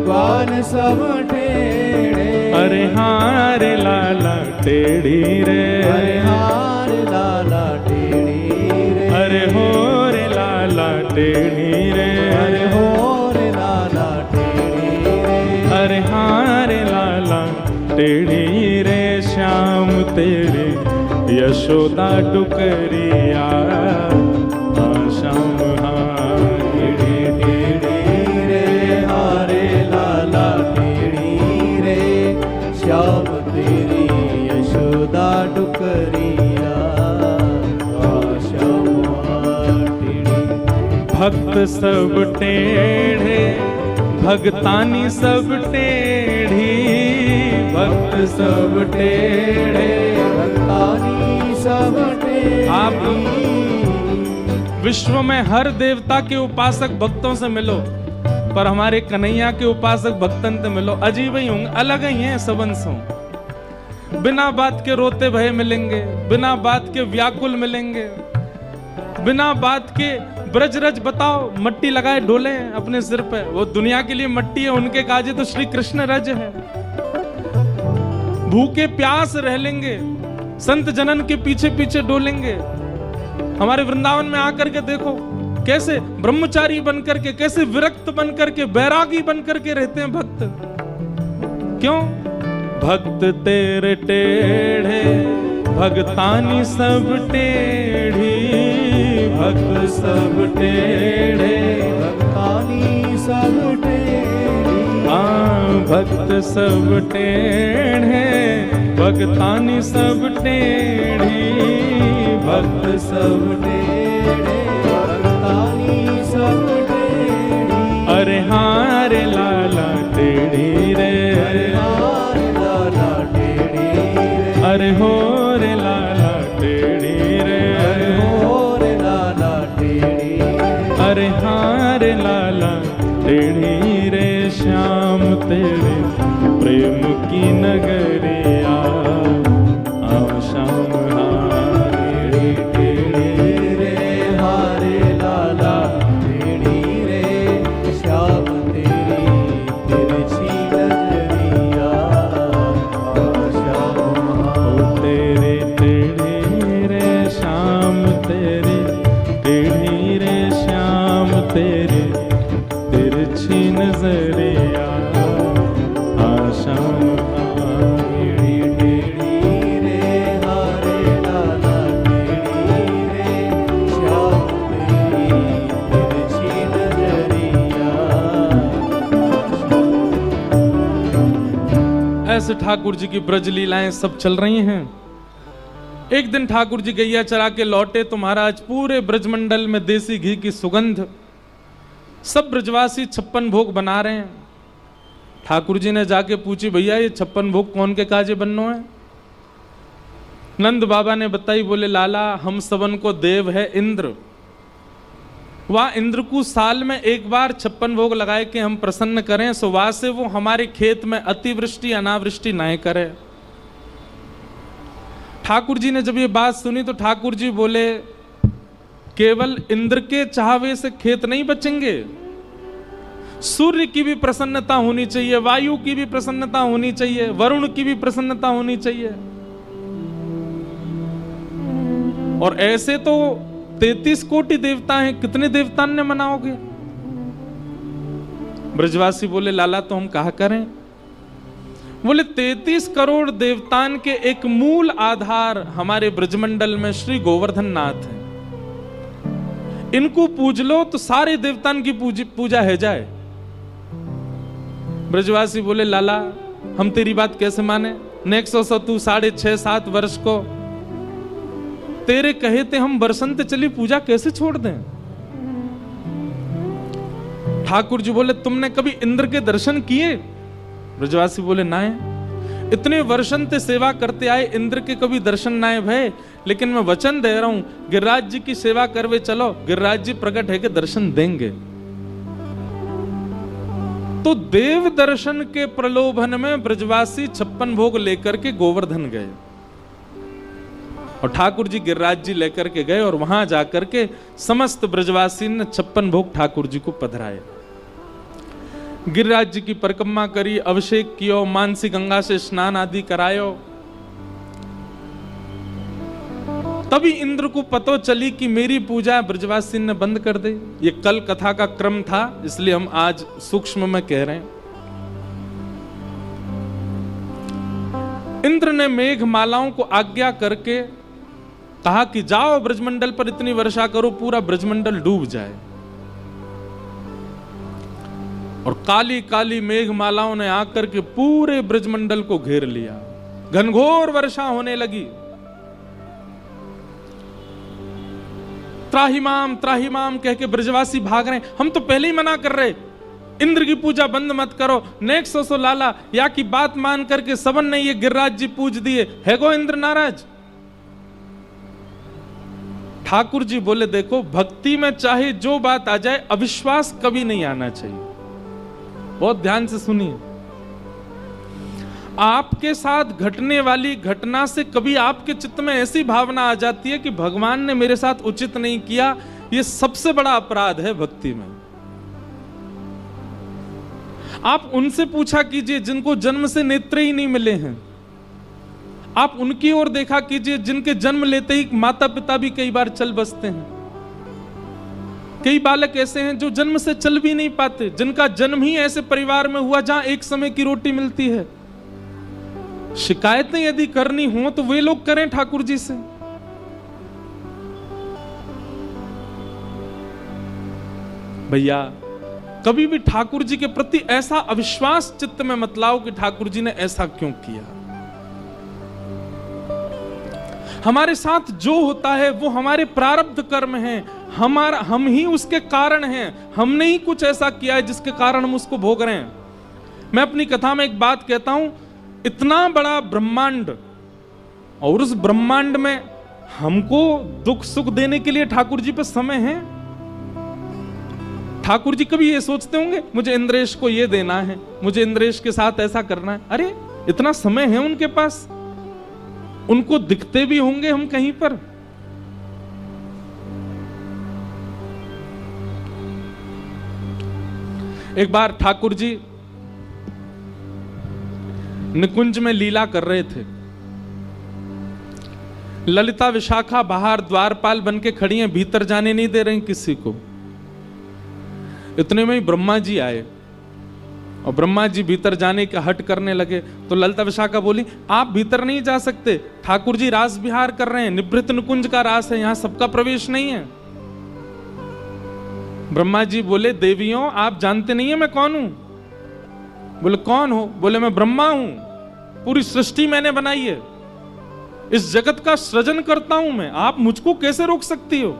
ग्वाल सब टेढ़े। अरे हाँ रे लाला टेढ़ी रे, अरे हाँ रे लाला टेढ़ी रे, अरे हो रे लाला टेढ़ी रे, अरे हो रे लाला टेढ़ी रे, अरे हाँ रे लाला टेढ़ी रे। श्याम तेरे यशोदा डुकरिया, श्याम हाँ टेढ़ी टेढ़ी रे, हारे लाला टेढ़ी रे, श्याम तेरी यशोदा डुकरिया, श्याम टेढ़ी। भक्त सब टेढ़े भगतानी सब टेढ़ी, भक्त सब टेढ़े भगतानी सब टेढ़ी। आप विश्व में हर देवता के उपासक भक्तों से मिलो, पर हमारे कन्हैया के उपासक भक्तन से मिलो, अजीब ही होंगे, अलग ही हैं सबंसों। बिना बात के रोते भय मिलेंगे, बिना बात के व्याकुल मिलेंगे, बिना बात के ब्रज रज बताओ, मट्टी लगाए डोले अपने सिर पे, वो दुनिया के लिए मट्टी है, उनके काजे तो श्री कृष्ण रज है। भूखे प्यास रह लेंगे, संत जनन के पीछे पीछे डोलेंगे। हमारे वृंदावन में आकर के देखो कैसे ब्रह्मचारी बनकर के, कैसे विरक्त बनकर के, बैरागी बनकर के रहते हैं भक्त। क्यों? भक्त तेरे टेढ़े भगतानी सब टेढ़ी, भक्त सब टेढ़े भगतानी सब टेढ़ी। हाँ भक्त सब टेढ़े भगतानी सब टेढ़ी, भक्त सब टेढ़े भगतानी सब टेढ़ी। अरे हाँ रे लाला टेढ़ी रे, अरे हाँ रे लाला टेढ़ी रे, अरे हो रे लाला टेढ़ी रे, अरे हो रे लाला टेढ़ी रे, अरे हाँ रे लाला टेढ़ी रे। श्याम तेरे प्रेम की नगरिया, आओ श्याम हाँ टेढ़ी टेढ़ी रे, हारे लाला टेढ़ी रे, श्याम तेरी तिरछी नजरिया, श्याम ओ तेरे टेढ़ी रे श्याम तेरे टेढ़ी रे, श्याम तेरे तिरछी नजरिया, श्याम टेढ़ी टेढ़ी रे, हारे लाला टेढ़ी रे, श्याम तेरी तिरछी नजरिया। ऐसे ठाकुर जी की ब्रज लीलाएं सब चल रही हैं। एक दिन ठाकुर जी गैया चरा के लौटे तो महाराज पूरे ब्रजमंडल में देसी घी की सुगंध, सब ब्रजवासी 56 भोग बना रहे हैं। ठाकुर जी ने जाके पूछी, भैया ये 56 भोग कौन के काजे बननो है? नंद बाबा ने बताई, बोले लाला हम सबन को देव है इंद्र, वह इंद्र को साल में एक बार 56 भोग लगाए के हम प्रसन्न करें, सो वहां से वो हमारे खेत में अतिवृष्टि अनावृष्टि ना करे। ठाकुर जी ने जब ये बात सुनी तो ठाकुर जी बोले, केवल इंद्र के चाहवे से खेत नहीं बचेंगे, सूर्य की भी प्रसन्नता होनी चाहिए, वायु की भी प्रसन्नता होनी चाहिए, वरुण की भी प्रसन्नता होनी चाहिए। और ऐसे तो 33 कोटि देवता हैं, कितने देवता ने मनाओगे? ब्रजवासी बोले, लाला तो हम कहा करें? बोले 33 करोड़ देवतान के एक मूल आधार हमारे ब्रजमंडल में श्री गोवर्धन नाथ है, इनको पूज लो तो सारे देवतान की पूजा है जाए। ब्रजवासी बोले, लाला हम तेरी बात कैसे माने? नेक्सो सो तू 6.5-7 वर्ष को तेरे कहे थे हम बरसंत चली पूजा कैसे छोड़ दें? ठाकुर जी बोले, तुमने कभी इंद्र के दर्शन किए? ब्रजवासी बोले, ना है, इतने वर्षन ते सेवा करते आए, इंद्र के कभी दर्शन ना है भय, लेकिन मैं वचन दे रहा हूं गिरिराज जी की सेवा करवे चलो, गिरिराज जी प्रकट है के दर्शन देंगे। तो देव दर्शन के प्रलोभन में ब्रजवासी 56 भोग लेकर के गोवर्धन गए। और ठाकुर जी गिरिराज जी लेकर के गए और वहां जाकर के समस्त ब्रजवासी ने 56 भोग ठाकुर जी को पधराए। गिरिराज जी की परिक्रमा करी, अभिषेक कियो, मानसी गंगा से स्नान आदि करायो। तभी इंद्र को पतो चली कि मेरी पूजा ब्रजवासी ने बंद कर दी। ये कल कथा का क्रम था, इसलिए हम आज सूक्ष्म में कह रहे हैं। इंद्र ने मेघ मालाओं को आज्ञा करके कहा कि जाओ ब्रजमंडल पर इतनी वर्षा करो पूरा ब्रजमंडल डूब जाए। और काली काली मेघ मालाओं ने आकर के पूरे ब्रजमंडल को घेर लिया। घनघोर वर्षा होने लगी। त्राहिमाम कह के ब्रजवासी भाग रहे। हम तो पहले ही मना कर रहे, इंद्र की पूजा बंद मत करो। नेक्स्ट सो लाला या की बात मान करके सबन ने ये गिरिराज जी पूज दिए, है गो इंद्र नाराज। ठाकुर जी बोले देखो, भक्ति में चाहे जो बात आ जाए, अविश्वास कभी नहीं आना चाहिए। बहुत ध्यान से सुनिए। आपके साथ घटने वाली घटना से कभी आपके चित्त में ऐसी भावना आ जाती है कि भगवान ने मेरे साथ उचित नहीं किया, यह सबसे बड़ा अपराध है भक्ति में। आप उनसे पूछा कीजिए जिनको जन्म से नेत्र ही नहीं मिले हैं। आप उनकी ओर देखा कीजिए जिनके जन्म लेते ही माता पिता भी कई बार चल बसते हैं। कई बालक ऐसे हैं जो जन्म से चल भी नहीं पाते, जिनका जन्म ही ऐसे परिवार में हुआ जहां एक समय की रोटी मिलती है। शिकायतें यदि करनी हो तो वे लोग करें ठाकुर जी से। भैया कभी भी ठाकुर जी के प्रति ऐसा अविश्वास चित्त में मत लाओ कि ठाकुर जी ने ऐसा क्यों किया। हमारे साथ जो होता है वो हमारे प्रारब्ध कर्म हैं, हम ही उसके कारण हैं। हमने ही कुछ ऐसा किया है जिसके कारण हम उसको भोग रहे हैं। मैं अपनी कथा में एक बात कहता हूं, इतना बड़ा ब्रह्मांड और उस ब्रह्मांड में हमको दुख सुख देने के लिए ठाकुर जी पे समय है। ठाकुर जी कभी ये सोचते होंगे मुझे इंद्रेश को ये देना है, मुझे इंद्रेश के साथ ऐसा करना है? अरे इतना समय है उनके पास, उनको दिखते भी होंगे हम कहीं पर। एक बार ठाकुर जी निकुंज में लीला कर रहे थे। ललिता विशाखा बाहर द्वारपाल बन के खड़ी हैं, भीतर जाने नहीं दे रही किसी को। इतने में ही ब्रह्मा जी आए और ब्रह्मा जी भीतर जाने का हट करने लगे तो ललिता विशाखा बोली आप भीतर नहीं जा सकते, ठाकुर जी रास विहार कर रहे हैं, निभृत निकुंज का रास है, यहां सबका प्रवेश नहीं है। ब्रह्मा जी बोले देवियों आप जानते नहीं है मैं कौन हूं? बोले कौन हो? बोले मैं ब्रह्मा हूं, पूरी सृष्टि मैंने बनाई है, इस जगत का सृजन करता हूं मैं, आप मुझको कैसे रोक सकती हो?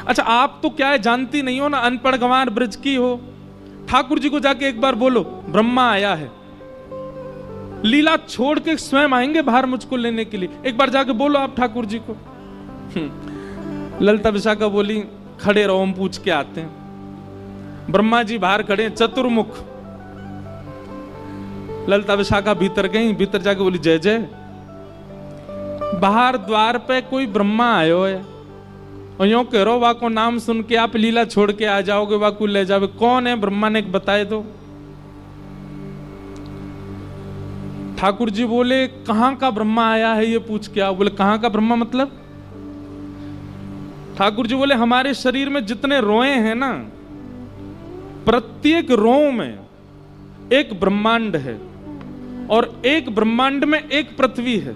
अच्छा आप तो क्या है जानती नहीं हो ना, अनपढ़ गंवार ब्रज की हो। ठाकुर जी को जाके एक बार बोलो ब्रह्मा आया है, लीला छोड़ के स्वयं आएंगे बाहर मुझको लेने के लिए, एक बार जाके बोलो आप ठाकुर जी को। ललिता विशाखा बोली खड़े रहो हम पूछ के आते हैं। ब्रह्मा जी बाहर खड़े हैं चतुर्मुख। ललिता विशाखा भीतर गई, भीतर जाके बोली जय जय। बाहर द्वार पे कोई ब्रह्मा आयो है और यूं कह रो वाको नाम सुन के आप लीला छोड़ के आ जाओगे, वाको ले जाओगे। कौन है ब्रह्मा ने बताए दो। ठाकुर जी बोले कहां का ब्रह्मा आया है ये पूछ के आओ। बोले कहां का ब्रह्मा मतलब? ठाकुर जी बोले हमारे शरीर में जितने रोए हैं ना, प्रत्येक रों में एक ब्रह्मांड है और एक ब्रह्मांड में एक पृथ्वी है।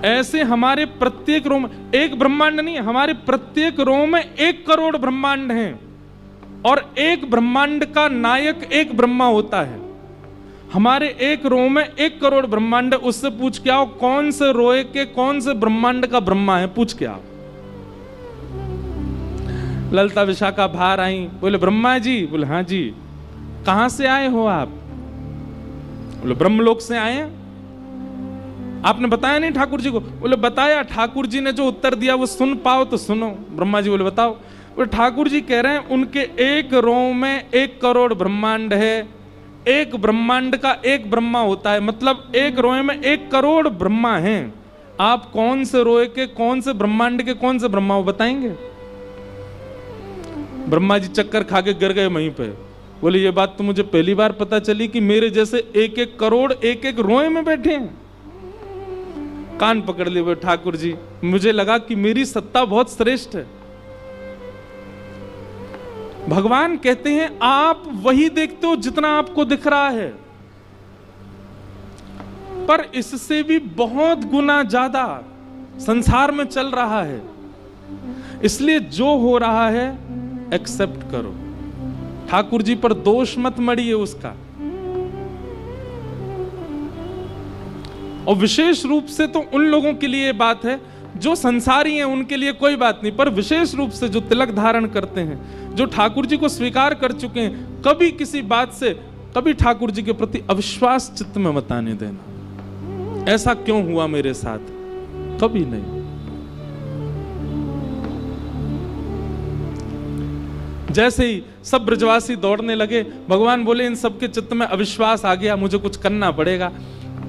ऐसे हमारे प्रत्येक रो में एक ब्रह्मांड नहीं है, हमारे प्रत्येक रो में 1 करोड़ ब्रह्मांड हैं और एक ब्रह्मांड का नायक एक ब्रह्मा होता है। हमारे एक रो में 1 करोड़ ब्रह्मांड। उससे पूछ के आओ कौन से रोए के कौन से ब्रह्मांड का ब्रह्मा है, पूछ के आओ। ललिता विशाखा बाहर आई, बोले ब्रह्मा जी। बोले हाँ जी। कहां से आए हो आप? बोले ब्रह्मलोक से आए हैं। आपने बताया नहीं ठाकुर जी को? बोले बताया। ठाकुर जी ने जो उत्तर दिया वो सुन पाओ तो सुनो। ब्रह्मा जी बोले बताओ। बोले ठाकुर जी कह रहे हैं उनके एक रो में 1 करोड़ ब्रह्मांड है, एक ब्रह्मांड का एक ब्रह्मा होता है, मतलब एक रोए में 1 करोड़ ब्रह्मा हैं। आप कौन से रोए के, कौन से ब्रह्मांड के, कौन से ब्रह्मा वो बताएंगे? ब्रह्मा जी चक्कर खा के गिर गए वहीं पे। बोले ये बात तो मुझे पहली बार पता चली कि मेरे जैसे 1-1 करोड़ 1-1 रोए में बैठे हैं। कान पकड़ लिए बोले ठाकुर जी, मुझे लगा कि मेरी सत्ता बहुत श्रेष्ठ है। भगवान कहते हैं आप वही देखते हो जितना आपको दिख रहा है, पर इससे भी बहुत गुना ज्यादा संसार में चल रहा है। इसलिए जो हो रहा है एक्सेप्ट करो। ठाकुर जी पर दोष मत मड़िए उसका। और विशेष रूप से तो उन लोगों के लिए बात है जो संसारी हैं, उनके लिए कोई बात नहीं, पर विशेष रूप से जो तिलक धारण करते हैं, जो ठाकुर जी को स्वीकार कर चुके हैं, कभी किसी बात से, कभी ठाकुर जी के प्रति अविश्वास चित्त में मत आने देना। ऐसा क्यों हुआ मेरे साथ, कभी नहीं। जैसे ही सब ब्रजवासी दौड़ने लगे, भगवान बोले इन सबके चित्त में अविश्वास आ गया, मुझे कुछ करना पड़ेगा।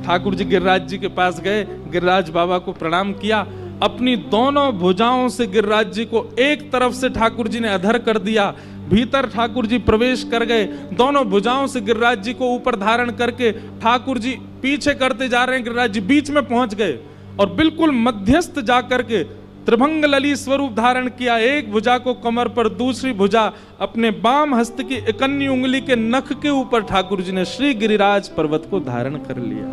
ठाकुर जी गिरिराज जी के पास गए, गिरिराज बाबा को प्रणाम किया, अपनी दोनों भुजाओं से गिरिराज जी को एक तरफ से ठाकुर जी ने अधर कर दिया, भीतर ठाकुर जी प्रवेश कर गए, दोनों भुजाओं से गिरिराज जी को ऊपर धारण करके ठाकुर जी पीछे करते जा रहे हैं, गिरिराज जी बीच में पहुंच गए और बिल्कुल मध्यस्थ जाकर के त्रिभंग लली स्वरूप धारण किया। एक भुजा को कमर पर, दूसरी भुजा अपने बाम हस्त की इकन्नी उंगली के नख के ऊपर ठाकुर जी ने श्री गिरिराज पर्वत को धारण कर लिया।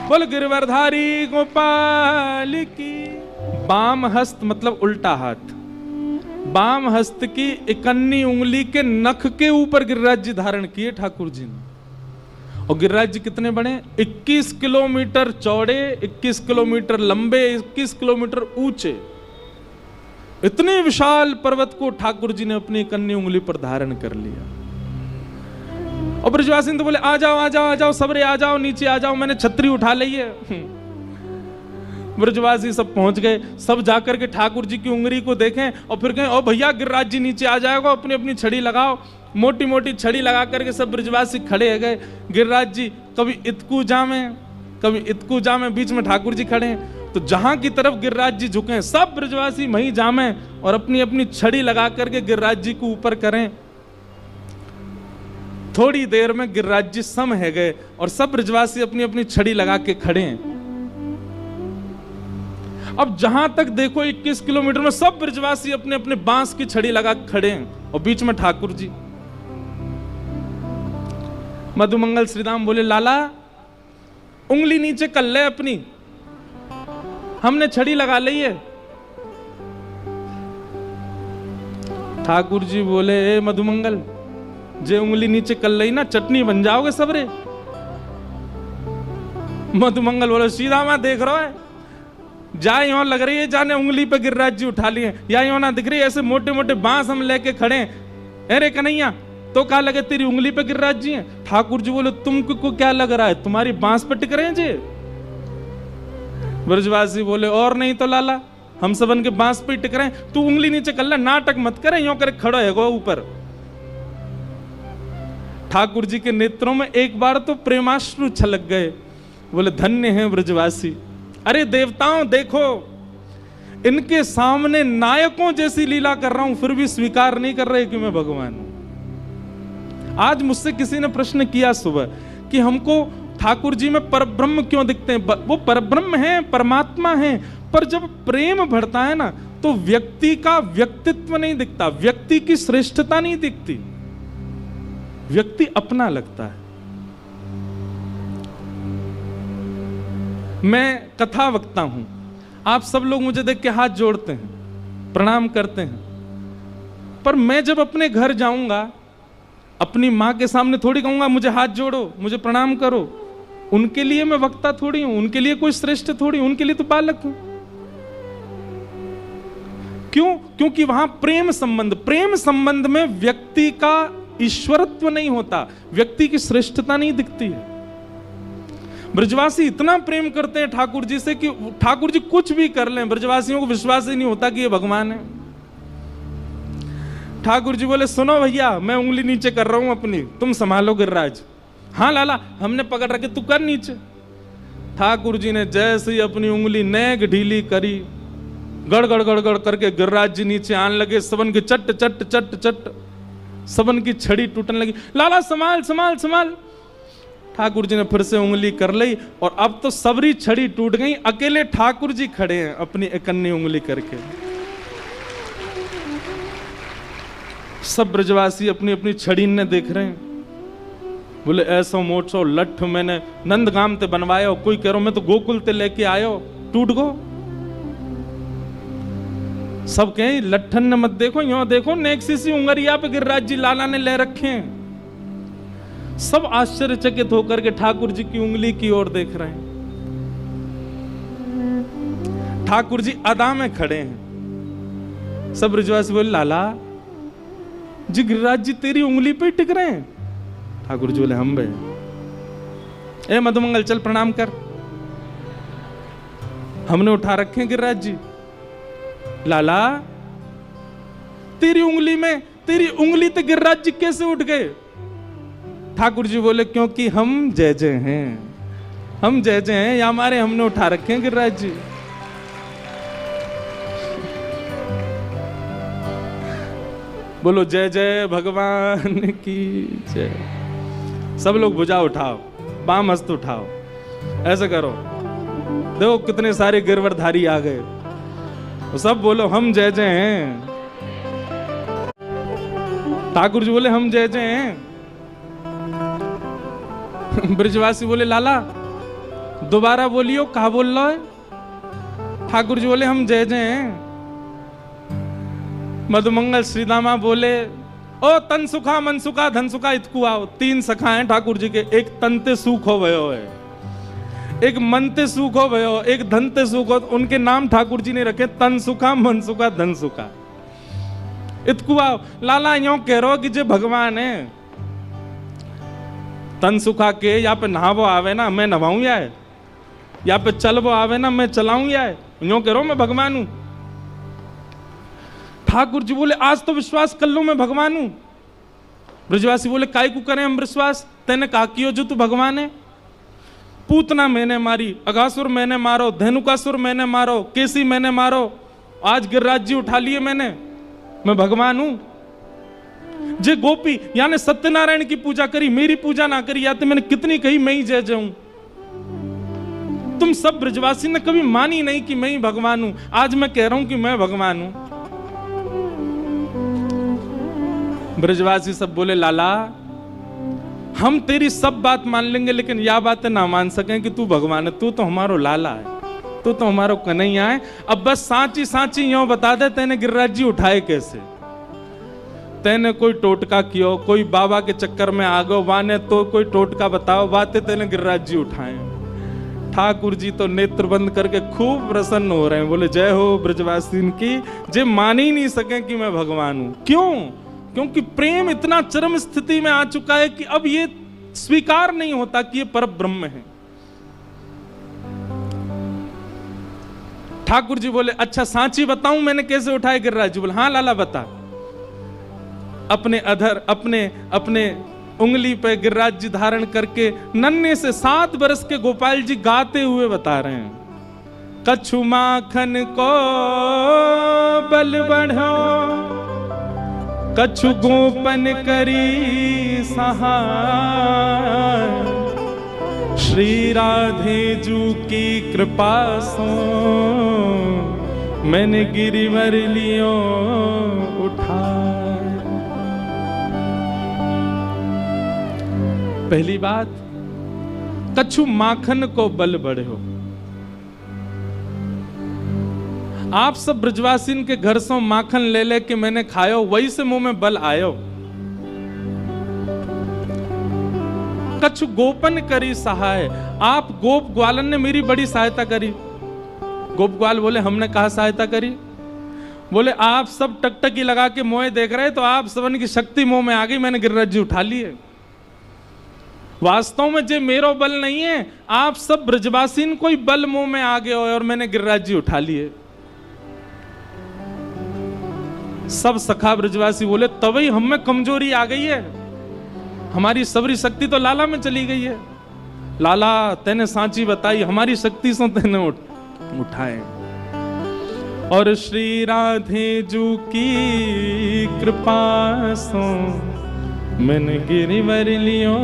बोल गिरवरधारी गोपाल की। बाम हस्त मतलब उल्टा हाथ, बाम हस्त की इकन्नी उंगली के नख के ऊपर गिरिराज जी धारण किए ठाकुर जी ने। और गिरिराज जी कितने बड़े? 21 किलोमीटर चौड़े, 21 किलोमीटर लंबे, 21 किलोमीटर ऊंचे। इतने विशाल पर्वत को ठाकुर जी ने अपनी कन्नी उंगली पर धारण कर लिया। और ब्रजवासी तो बोले आ जाओ आ जाओ आ जाओ, सबरे आ जाओ, नीचे आ जाओ, मैंने छतरी उठा ली है। ब्रजवासी सब पहुंच गए, सब जाकर के ठाकुर जी की उंगली को देखें और फिर कहें ओ भैया गिरिराज जी नीचे आ जाएगा, अपनी अपनी छड़ी लगाओ। मोटी मोटी छड़ी लगा करके सब ब्रजवासी खड़े हो गए। गिरिराज जी कभी इतकू जामे, कभी इतकू जामे, बीच में ठाकुर जी खड़े हैं। तो जहां की तरफ गिरिराज जी झुके सब ब्रजवासी वहीं जामे और अपनी अपनी छड़ी लगा करके गिरिराज जी को ऊपर करें। थोड़ी देर में गिरिराज जी सम है गए और सब ब्रजवासी अपनी अपनी छड़ी लगा के खड़े हैं। अब जहां तक देखो 21 किलोमीटर में सब ब्रजवासी अपने अपने बांस की छड़ी लगा खड़े हैं और बीच में ठाकुर जी। मधुमंगल श्रीराम बोले लाला उंगली नीचे कर ले अपनी, हमने छड़ी लगा ली है। ठाकुर जी बोले ए मधुमंगल, जे उंगली नीचे कर ली ना चटनी बन जाओगे सबरे। मधुमंगल बोले सीधा मैं देख रहा है, जा यहाँ लग रही है जाने उंगली पे गिरिराज जी उठा लिए, या यहाँ ना दिख रही है ऐसे मोटे मोटे बांस हम लेके खड़े हैं। अरे कन्हैया तो क्या लगे तेरी उंगली पे गिरिराज जी हैं? ठाकुर जी बोले तुमको क्या लग रहा है, तुम्हारी बांस पे टिक रहे हैं जी? ब्रजवासी बोले और नहीं तो लाला, हम सबन के बांस पे टिक रहे हैं, तू उंगली नीचे कर ले, नाटक मत करे, यूं करे खड़ा है गो ऊपर। ठाकुर जी के नेत्रों में एक बार तो प्रेमाश्रु छलक गए। बोले धन्य हैं ब्रजवासी। अरे देवताओं देखो, इनके सामने नायकों जैसी लीला कर रहा हूं, फिर भी स्वीकार नहीं कर रहे कि मैं भगवान हूं। आज मुझसे किसी ने प्रश्न किया सुबह कि हमको ठाकुर जी में परब्रह्म क्यों दिखते हैं? वो परब्रह्म हैं, परमात्मा हैं, पर जब प्रेम बढ़ता है ना तो व्यक्ति का व्यक्तित्व नहीं दिखता, व्यक्ति की श्रेष्ठता नहीं दिखती, व्यक्ति अपना लगता है। मैं कथा वक्ता हूं, आप सब लोग मुझे देख के हाथ जोड़ते हैं, प्रणाम करते हैं, पर मैं जब अपने घर जाऊंगा अपनी मां के सामने थोड़ी कहूंगा मुझे हाथ जोड़ो, मुझे प्रणाम करो। उनके लिए मैं वक्ता थोड़ी हूं, उनके लिए कोई श्रेष्ठ थोड़ी, उनके लिए तो बालक हूं। क्यों? क्योंकि वहां प्रेम संबंध में व्यक्ति का ईश्वरत्व नहीं होता, व्यक्ति की श्रेष्ठता नहीं दिखती है। ब्रजवासी इतना प्रेम करते हैं ठाकुर जी से कि ठाकुर जी कुछ भी कर लें, ब्रजवासियों को विश्वास ही नहीं होता कि ये भगवान है। ठाकुर जी बोले सुनो भैया, मैं उंगली नीचे कर रहा हूं अपनी, तुम संभालो गिरिराज। हाँ लाला हमने पकड़ रखे, तू कर नीचे। ठाकुर जी ने जैसे ही अपनी उंगली नेक ढीली करी, गड़गड़ गड़गड़ करके गिरिराज जी नीचे आने लगे। सबन की चट चट चट चट सबन की छड़ी टूटने लगी। लाला संभाल संभाल संभाल। ठाकुर जी ने फिर से उंगली कर ली और अब तो सबरी छड़ी टूट गई। अकेले ठाकुर जी खड़े हैं अपनी इकन्नी उंगली करके। सब ब्रजवासी अपनी अपनी छड़ी ने देख रहे हैं। बोले ऐसा मोटो लठ मैंने नंदगाम ते बनवायो, कोई कह रहा मैं तो गोकुल ते लेके आयो, टूट गो। सब कहें लट्ठन ने मत देखो, यो देखो नेक्सी सी उंगरिया पे गिरिराज जी लाला ने ले रखे हैं। सब आश्चर्यचकित होकर के ठाकुर जी की उंगली की ओर देख रहे हैं। ठाकुर जी अदा में खड़े हैं। सब ब्रजवासी बोले लाला जी गिरिराज जी तेरी उंगली पे टिक रहे हैं। ठाकुर जी बोले हम बे। ए मधुमंगल चल प्रणाम कर, हमने उठा रखे हैं गिरिराज जी। लाला तेरी उंगली में, तेरी उंगली ते गिरिराज जी कैसे उठ गए? ठाकुर जी बोले क्योंकि हम जय जय हैं, हम जय जय हैं, या हमारे हमने उठा रखे हैं गिरिराज जी। बोलो जय जय भगवान की जय। सब लोग भुजा उठाओ, बाम हस्त उठाओ, ऐसे करो। देखो कितने सारे गिरवरधारी आ गए। सब बोलो हम जय जय हैं। ठाकुर जी बोले हम जय जय हैं। ब्रजवासी बोले लाला दोबारा बोलियो, कहा बोल रहा है? ठाकुर जी बोले हम जय जय हैं। मधुमंगल श्रीदामा बोले ओ तन सुखा मन सुखा धन सुखा इतकु आओ। 3 सखा हैं ठाकुर जी के, एक तनते सुख हो भयो है, एक मनते सुख हो भयो, एक धनते सुख हो। उनके नाम ठाकुर जी ने रखे तन सुखा मन सुखा धन सुखा इतकु आओ। लाला यो कह रहा कि जो भगवान है तन सुखा के या पे नहावो आवे ना मैं नहाऊं या पे चलवो आवे ना मैं चलाऊं यो कह रहा मैं भगवान हूं। ठाकुर जी बोले आज तो विश्वास कर लो मैं भगवान हूं। ब्रजवासी बोले काय को करें हम विश्वास? तेने कहा कियो जो तू भगवान है। पूतना मैंने मारी, अगासुर मैंने मारो, धेनुकासुर मैंने मारो, केसी मैंने मारो, आज गिरिराज जी उठा लिए मैंने, मैं भगवान हूं। जे गोपी यानी सत्यनारायण की पूजा करी, मेरी पूजा ना करी, या तो मैंने कितनी कही मैं ही जय जाऊं। तुम सब ब्रजवासी ने कभी मानी नहीं कि मैं ही भगवान हूं। आज मैं कह रहा हूं कि मैं भगवान हूं। ब्रजवासी सब बोले लाला हम तेरी सब बात मान लेंगे लेकिन यह बातें ना मान सकें कि तू भगवान है। तू तो हमारो लाला है, तू तो हमारो कन्हैया है। अब बस सांची सांची यो बता दे तेने गिरिराज जी उठाए कैसे? तेने कोई टोटका कियो, कोई बाबा के चक्कर में आ गो वाने तो कोई टोटका बताओ, बातें तेने गिरिराज जी उठाए। ठाकुर जी तो नेत्र बंद करके खूब प्रसन्न हो रहे हैं। बोले जय हो ब्रजवासी की, जे मान ही नहीं सके कि मैं भगवान हूं। क्यों? क्योंकि प्रेम इतना चरम स्थिति में आ चुका है कि अब ये स्वीकार नहीं होता कि ये पर ब्रह्म है। ठाकुर जी बोले अच्छा सांची बताऊं मैंने कैसे उठाए गिरिराज जी? बोले हाँ लाला बता। अपने अधर अपने उंगली पे गिरिराज जी धारण करके नन्हे से 7 वर्ष के गोपाल जी गाते हुए बता रहे हैं। कछु माखन को बल बढ़ो, कछु गोपन करी सहाय, श्री राधे जू की कृपा सो मैंने गिरिवर लियो उठा। पहली बात कछु माखन को बल बढ़ो। आप सब ब्रजवासीन के घर से माखन ले ले के मैंने खायो, वही से मुंह में बल आयो। कछु गोपन करी सहाय, आप गोप ग्वालन ने मेरी बड़ी सहायता करी। गोप ग्वाल बोले हमने कहा सहायता करी? बोले आप सब टकटकी लगा के मोए देख रहे तो आप सबन की शक्ति मुंह में आ गई, मैंने गिरिराज जी उठा लिए। वास्तव में जे मेरो बल नहीं है, आप सब ब्रजवासीन कोई बल मुंह में आ गए और मैंने गिरिराज जी उठा लिए। सब सखा ब्रजवासी बोले तभी हम में कमजोरी आ गई है, हमारी सबरी शक्ति तो लाला में चली गई है। लाला तेने सांची बताई, हमारी शक्ति से तेने उठाए। और श्री राधे जू की कृपा सो मैंने गिरिवर लियो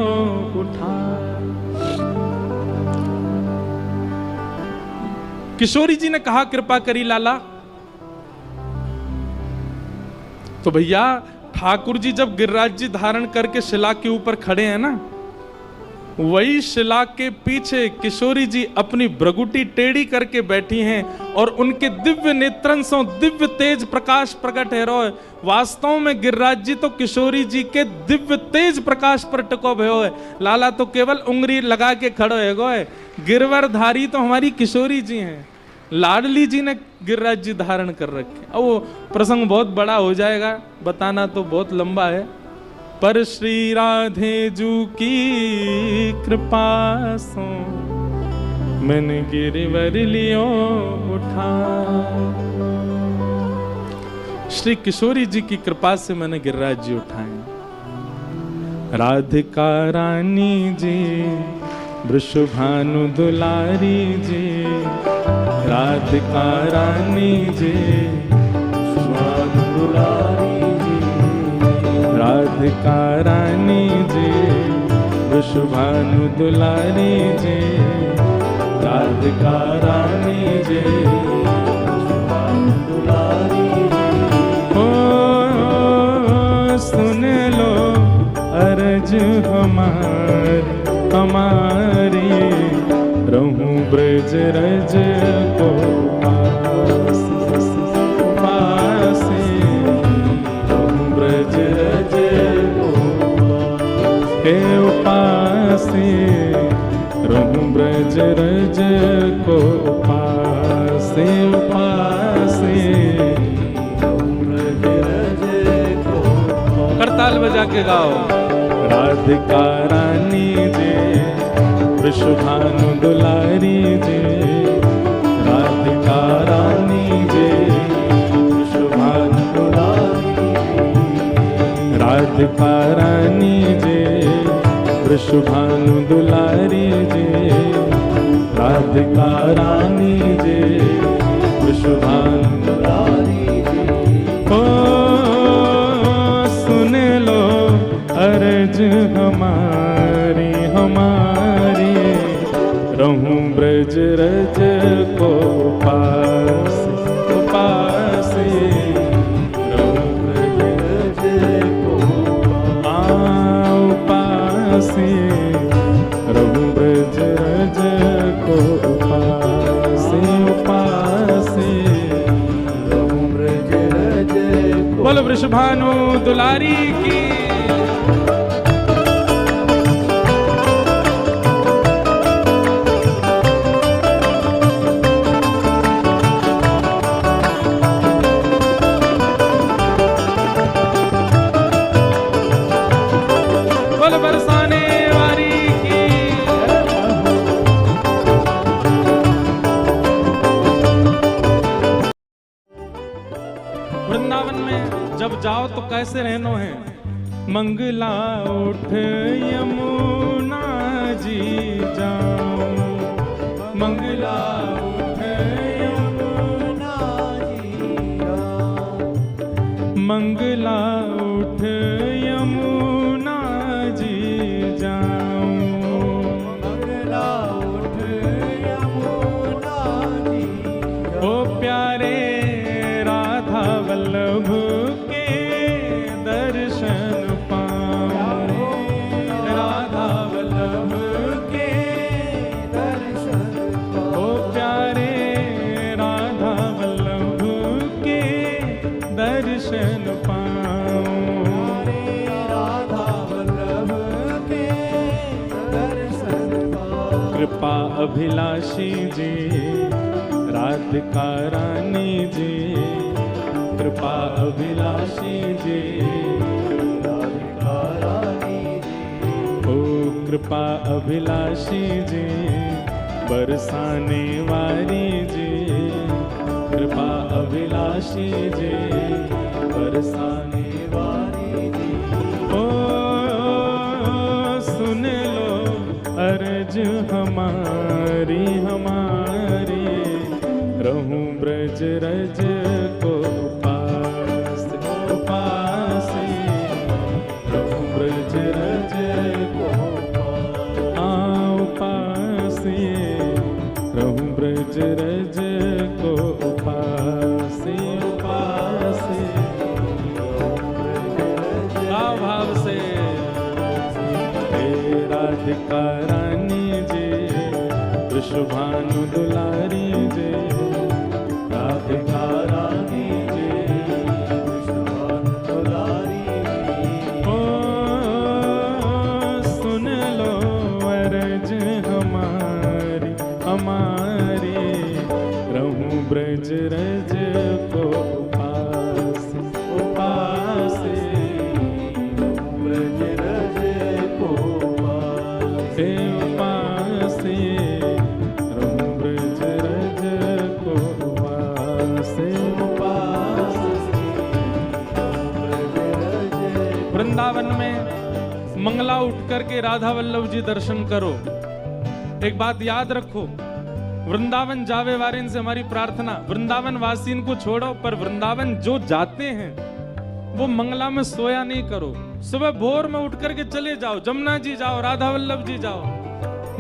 उठा। किशोरी जी ने कहा कृपा करी लाला। तो भैया ठाकुर जी जब गिरिराज जी धारण करके शिला के ऊपर खड़े हैं ना, वही शिला के पीछे किशोरी जी अपनी भ्रगुटी टेढ़ी करके बैठी हैं और उनके दिव्य नेत्रन से दिव्य तेज प्रकाश प्रकट है रो। वास्तव में गिरिराज जी तो किशोरी जी के दिव्य तेज प्रकाश पर टिको भयो है। लाला तो केवल उंगली लगा के खड़ो है गो है। गिरवरधारी तो हमारी किशोरी जी हैं, लाडली जी ने गिरिराज जी धारण कर रखे। अब वो प्रसंग बहुत बड़ा हो जाएगा, बताना तो बहुत लंबा है। पर श्री राधे जू की कृपा सो मैंने गिरिवर लियो उठा। श्री किशोरी जी की कृपा से मैंने गिरिराज जी उठाए। राधिका रानी जी, वृषभानु दुलारी जी, राधिका रानी जी, वृषभानु दुलारी जी, राधिका रानी जी, वृषभानु दुलारी जी, राधिका रानी जी, वृषभानु दुलारी जी। ओ सुन लो अर्ज हमारी रहूं ब्रज रज को पास, रहूं ब्रज रज को हे उपासे, रहूं ब्रज रज को उपासे, उपासे रहूं ब्रज रज को। करताल बजा के गाओ। राधिका रानी जी, वृषभानु दुलारी जी, राधिका रानी जी, वृषभानु दुलारी जी, राधिका रानी जी, वृषभानु दुलारी जी, राधिका रानी जी, वृषभानु दुलारी जी। ओ सुन लो अर्ज हमारी रहूं ब्रज रज को पास, उपासे रहूं ब्रज रज को उपासे, रहूं ब्रज रज को उपासे, उपासे रहूं ब्रज रज को। बोलो वृषभानु दुलारी की। वृंदावन में जब जाओ तो कैसे रहनो है। मंगला उठ यमुना जी जाओ, मंगला उठ यमुना जी जाओ, मंगला उठ यमुना जी जाओ, मंगला उठ यमुना जी जाओ। ओ प्यारे वल्लभ के दर्शन पाओ, राधा वल्लभ के दर्शन पाओ। ओ प्यारे राधा वल्लभ के दर्शन पाओ, राधा वल्लभ के दर्शन पाओ। कृपा अभिलाषी जी, राधिका रानी जी, कृपा अभिलाषी जी, राधिका रानी जी। ओ कृपा अभिलाषी जी, बरसाने वाली जी, कृपा अभिलाषी जी, बरसाने वाली जी। ओ सुन लो अर्ज राधिका रानी जय वृषभानु दुलारी जय राधिका रानी जय वृषभानु दुलारी ओ सुन लो अरज हमारी हमारी रहूं ब्रज रज को उपास उपास ब्रज रज को से उपास रहूं ब्रज रज को उपास उपास ब्रज रज वृंदावन में मंगला उठ करके राधा वल्लभ जी दर्शन करो। एक बात याद रखो, वृंदावन जावे वारिन से हमारी प्रार्थना, वृंदावन वासीन को छोड़ो, पर वृंदावन जो जाते हैं वो मंगला में सोया नहीं करो। सुबह भोर में उठ करके चले जाओ, जमुना जी जाओ, राधा वल्लभ जी जाओ।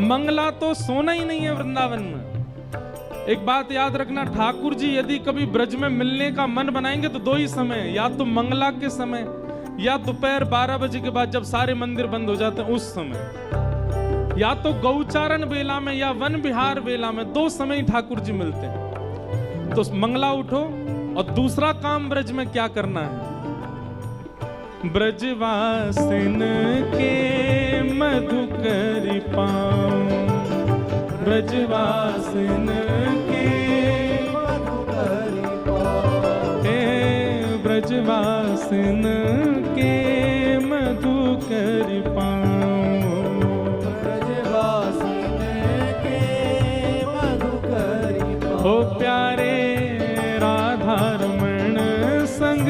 मंगला तो सोना ही नहीं है वृंदावन में। एक बात याद रखना, ठाकुर जी यदि कभी ब्रज में मिलने का मन बनाएंगे तो दो ही समय, या तो मंगला के समय या दोपहर 12 बजे के बाद जब सारे मंदिर बंद हो जाते हैं उस समय, या तो गौचारण बेला में या वन विहार बेला में, दो समय ही ठाकुर जी मिलते हैं। तो मंगला उठो। और दूसरा काम ब्रज में क्या करना है, ब्रजवासिन के मधुकर पाऊं, ब्रजवासिन के मधुकर पाऊं, ब्रजवासिन के मधुकर पाऊं, ब्रजवासिन के मधुकर पाऊं। ओ प्यारे राधा रमण संग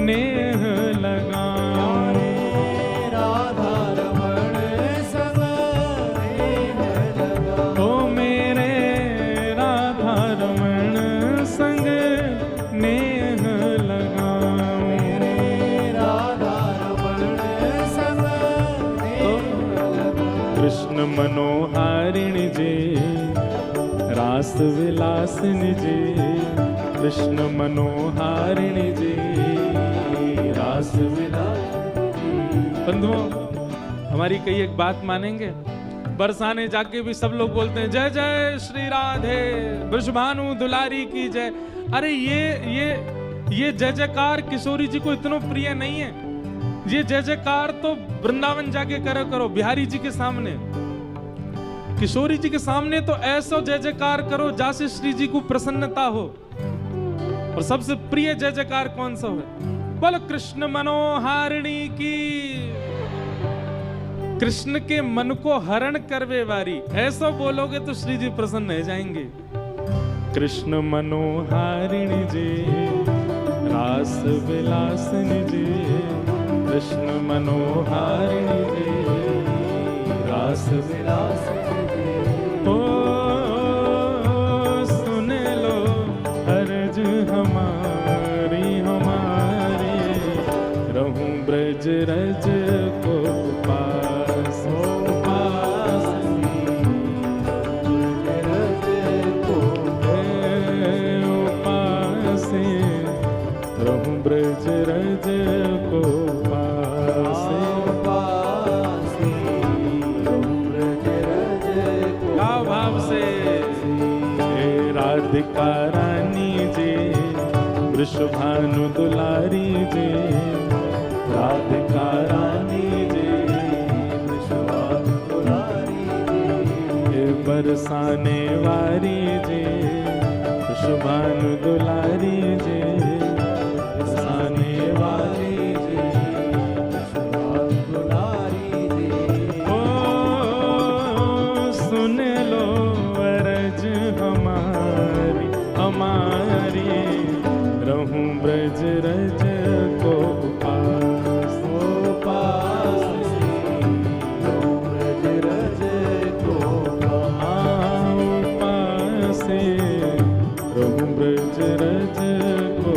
नेह लगाऊं, राधा रमण संग नेह लगाऊं। ओ मेरे राधा रमण संग नेह लगाऊं, राधा रमण संग नेह लगाऊं। कृष्ण मनोहारिणी जी रास विलासिनी जी, कृष्ण मनोहारिणी जी रास विलासिनी। बंधुओं, हमारी कई एक बात मानेंगे, बरसाने जाके भी सब लोग बोलते हैं जय जय श्री राधे वृषभानु दुलारी की जय। अरे ये जय जयकार किशोरी जी को इतना प्रिय नहीं है। ये जय जयकार तो वृंदावन जाके करो बिहारी जी के सामने, किशोरी जी के सामने तो ऐसा जय जयकार करो जैसे श्री जी को प्रसन्नता हो। और सबसे प्रिय जय जयकार कौन सा है, बोलो कृष्ण मनोहारिणी की। कृष्ण के मन को हरण करवे वारी, ऐसा बोलोगे तो श्री जी प्रसन्न हो जाएंगे। कृष्ण मनोहारिणी जी रास विलासिनी जी, कृष्ण मनोहारिणी जी रास विलासिनी जी। ओ सुन लो अर्ज हमारी हमारी, रहूं ब्रज रज को पास पास, रज को पास, रहूं ब्रज रज को पास। क्या भाव से, राधिका रानी जी वृषभानु दुलारी जी, राधिका रानी जी वृषभानु दुलारी जी। बरसाने वारी जी वृषभानु दुलारी जी, बरसाने वारी जी वृषभानु दुलारी जी। ओ सुन लो अरज हमारी हमारी, रहूं ब्रज रज को पास पास, ब्रज रज को पास, रहूं ब्रज रज को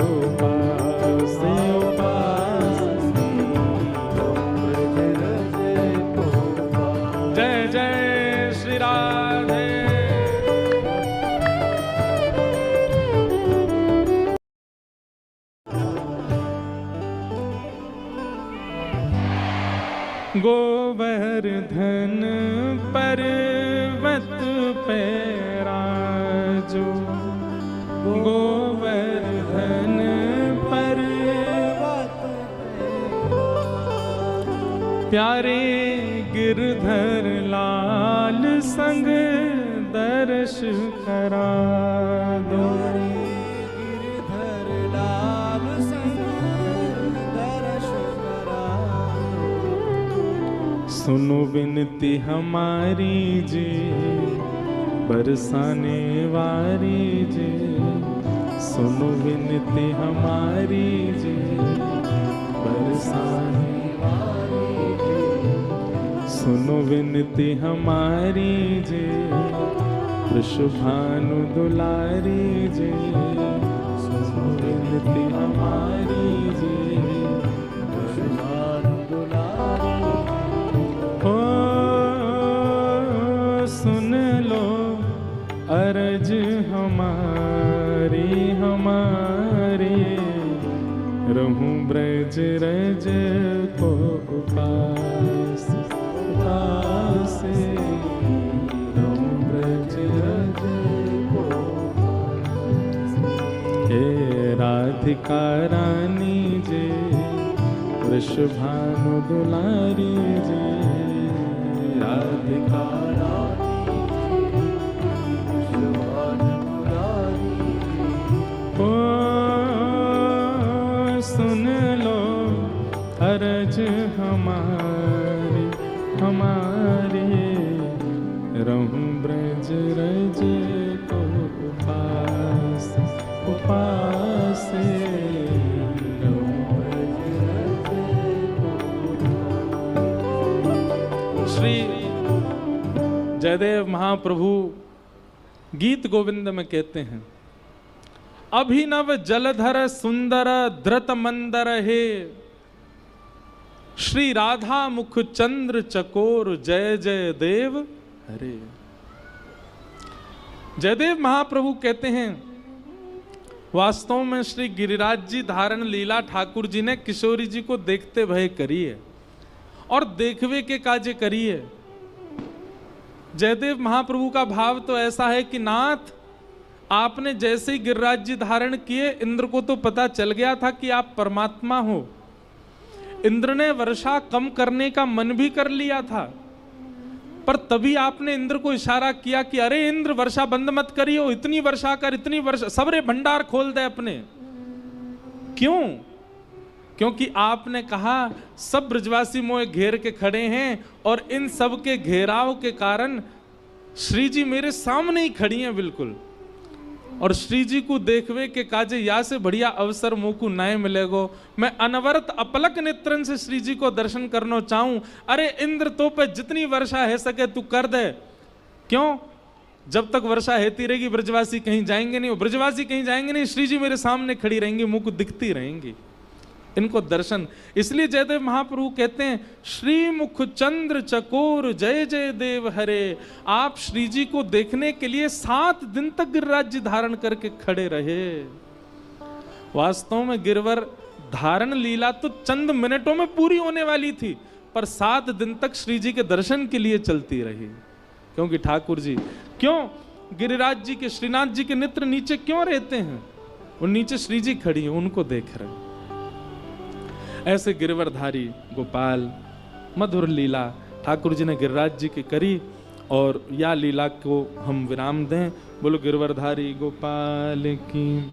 गोवर्धन पर्वत पे राजो, गोवर्धन पर्वत प्यारे गिरधर लाल संग दर्श करा दो। गिरधर लाल संग दर्श करा। सुनो विनती हमारी जी, बरसाने वारी जी। सुनो विनती हमारी जी, बरसाने वारी जी। सुनो विनती हमारी जी, वृषभानु दुलारी जी। सुनो विनती हमारी जी, वृषभानु दुलारी। ओ सुन लो अर्ज हमारी हमारी, रहूं ब्रज रज को उपास उपास। रहूं ब्रज रज को उपास। हे राधिका रानी जी, वृषभानु दुलारी जी। राधिका रानी वृषभानु दुलारी। ओ सुन लो अर्ज हमारी हमारी, रहूं ब्रज रज को उपास उपास। श्री जयदेव महाप्रभु गीत गोविंद में कहते हैं, अभिनव जलधर सुंदर धृत मंदर हे, श्री राधा मुख चंद्र चकोर जय जय देव हरे। जयदेव महाप्रभु कहते हैं, वास्तव में श्री गिरिराज जी धारण लीला ठाकुर जी ने किशोरी जी को देखते भय करी है और देखवे के काजे करी है। जयदेव महाप्रभु का भाव तो ऐसा है कि नाथ, आपने जैसे ही गिरिराज जी धारण किए, इंद्र को तो पता चल गया था कि आप परमात्मा हो। इंद्र ने वर्षा कम करने का मन भी कर लिया था, पर तभी आपने इंद्र को इशारा किया कि अरे इंद्र, वर्षा बंद मत करियो, इतनी वर्षा कर, इतनी वर्षा, सबरे भंडार खोल दे अपने। क्यों? क्योंकि आपने कहा सब ब्रजवासी मोए घेर के खड़े हैं और इन सब के घेराव के कारण श्री जी मेरे सामने ही खड़ी हैं बिल्कुल, और श्री जी को देखवे के काजे या से बढ़िया अवसर मुंह को नए मिलेगो। मैं अनवरत अपलक नेत्रन से श्री जी को दर्शन करना चाहूं। अरे इंद्र, तो पे जितनी वर्षा है सके तू कर दे। क्यों? जब तक वर्षा हेती रहेगी ब्रजवासी कहीं जाएंगे नहीं, ब्रजवासी कहीं जाएंगे नहीं, श्री जी मेरे सामने खड़ी रहेंगी, मुंह को दिखती रहेंगी, इनको दर्शन। इसलिए जयदेव महाप्रभु कहते हैं, श्री मुख चंद्र चकोर जय जय देव हरे। आप श्री जी को देखने के लिए 7 दिन तक गिरिराज जी धारण करके खड़े रहे। वास्तव में गिरवर धारण लीला तो चंद मिनटों में पूरी होने वाली थी, पर 7 दिन तक श्री जी के दर्शन के लिए चलती रही। क्योंकि ठाकुर जी क्यों गिरिराज जी के, श्रीनाथ जी के नेत्र नीचे क्यों रहते हैं? वो नीचे श्री जी खड़ी है, उनको देख रहे। ऐसे गिरवरधारी गोपाल मधुर लीला ठाकुर जी ने गिरिराज जी की करी, और या लीला को हम विराम दें। बोलो गिरवरधारी गोपाल की।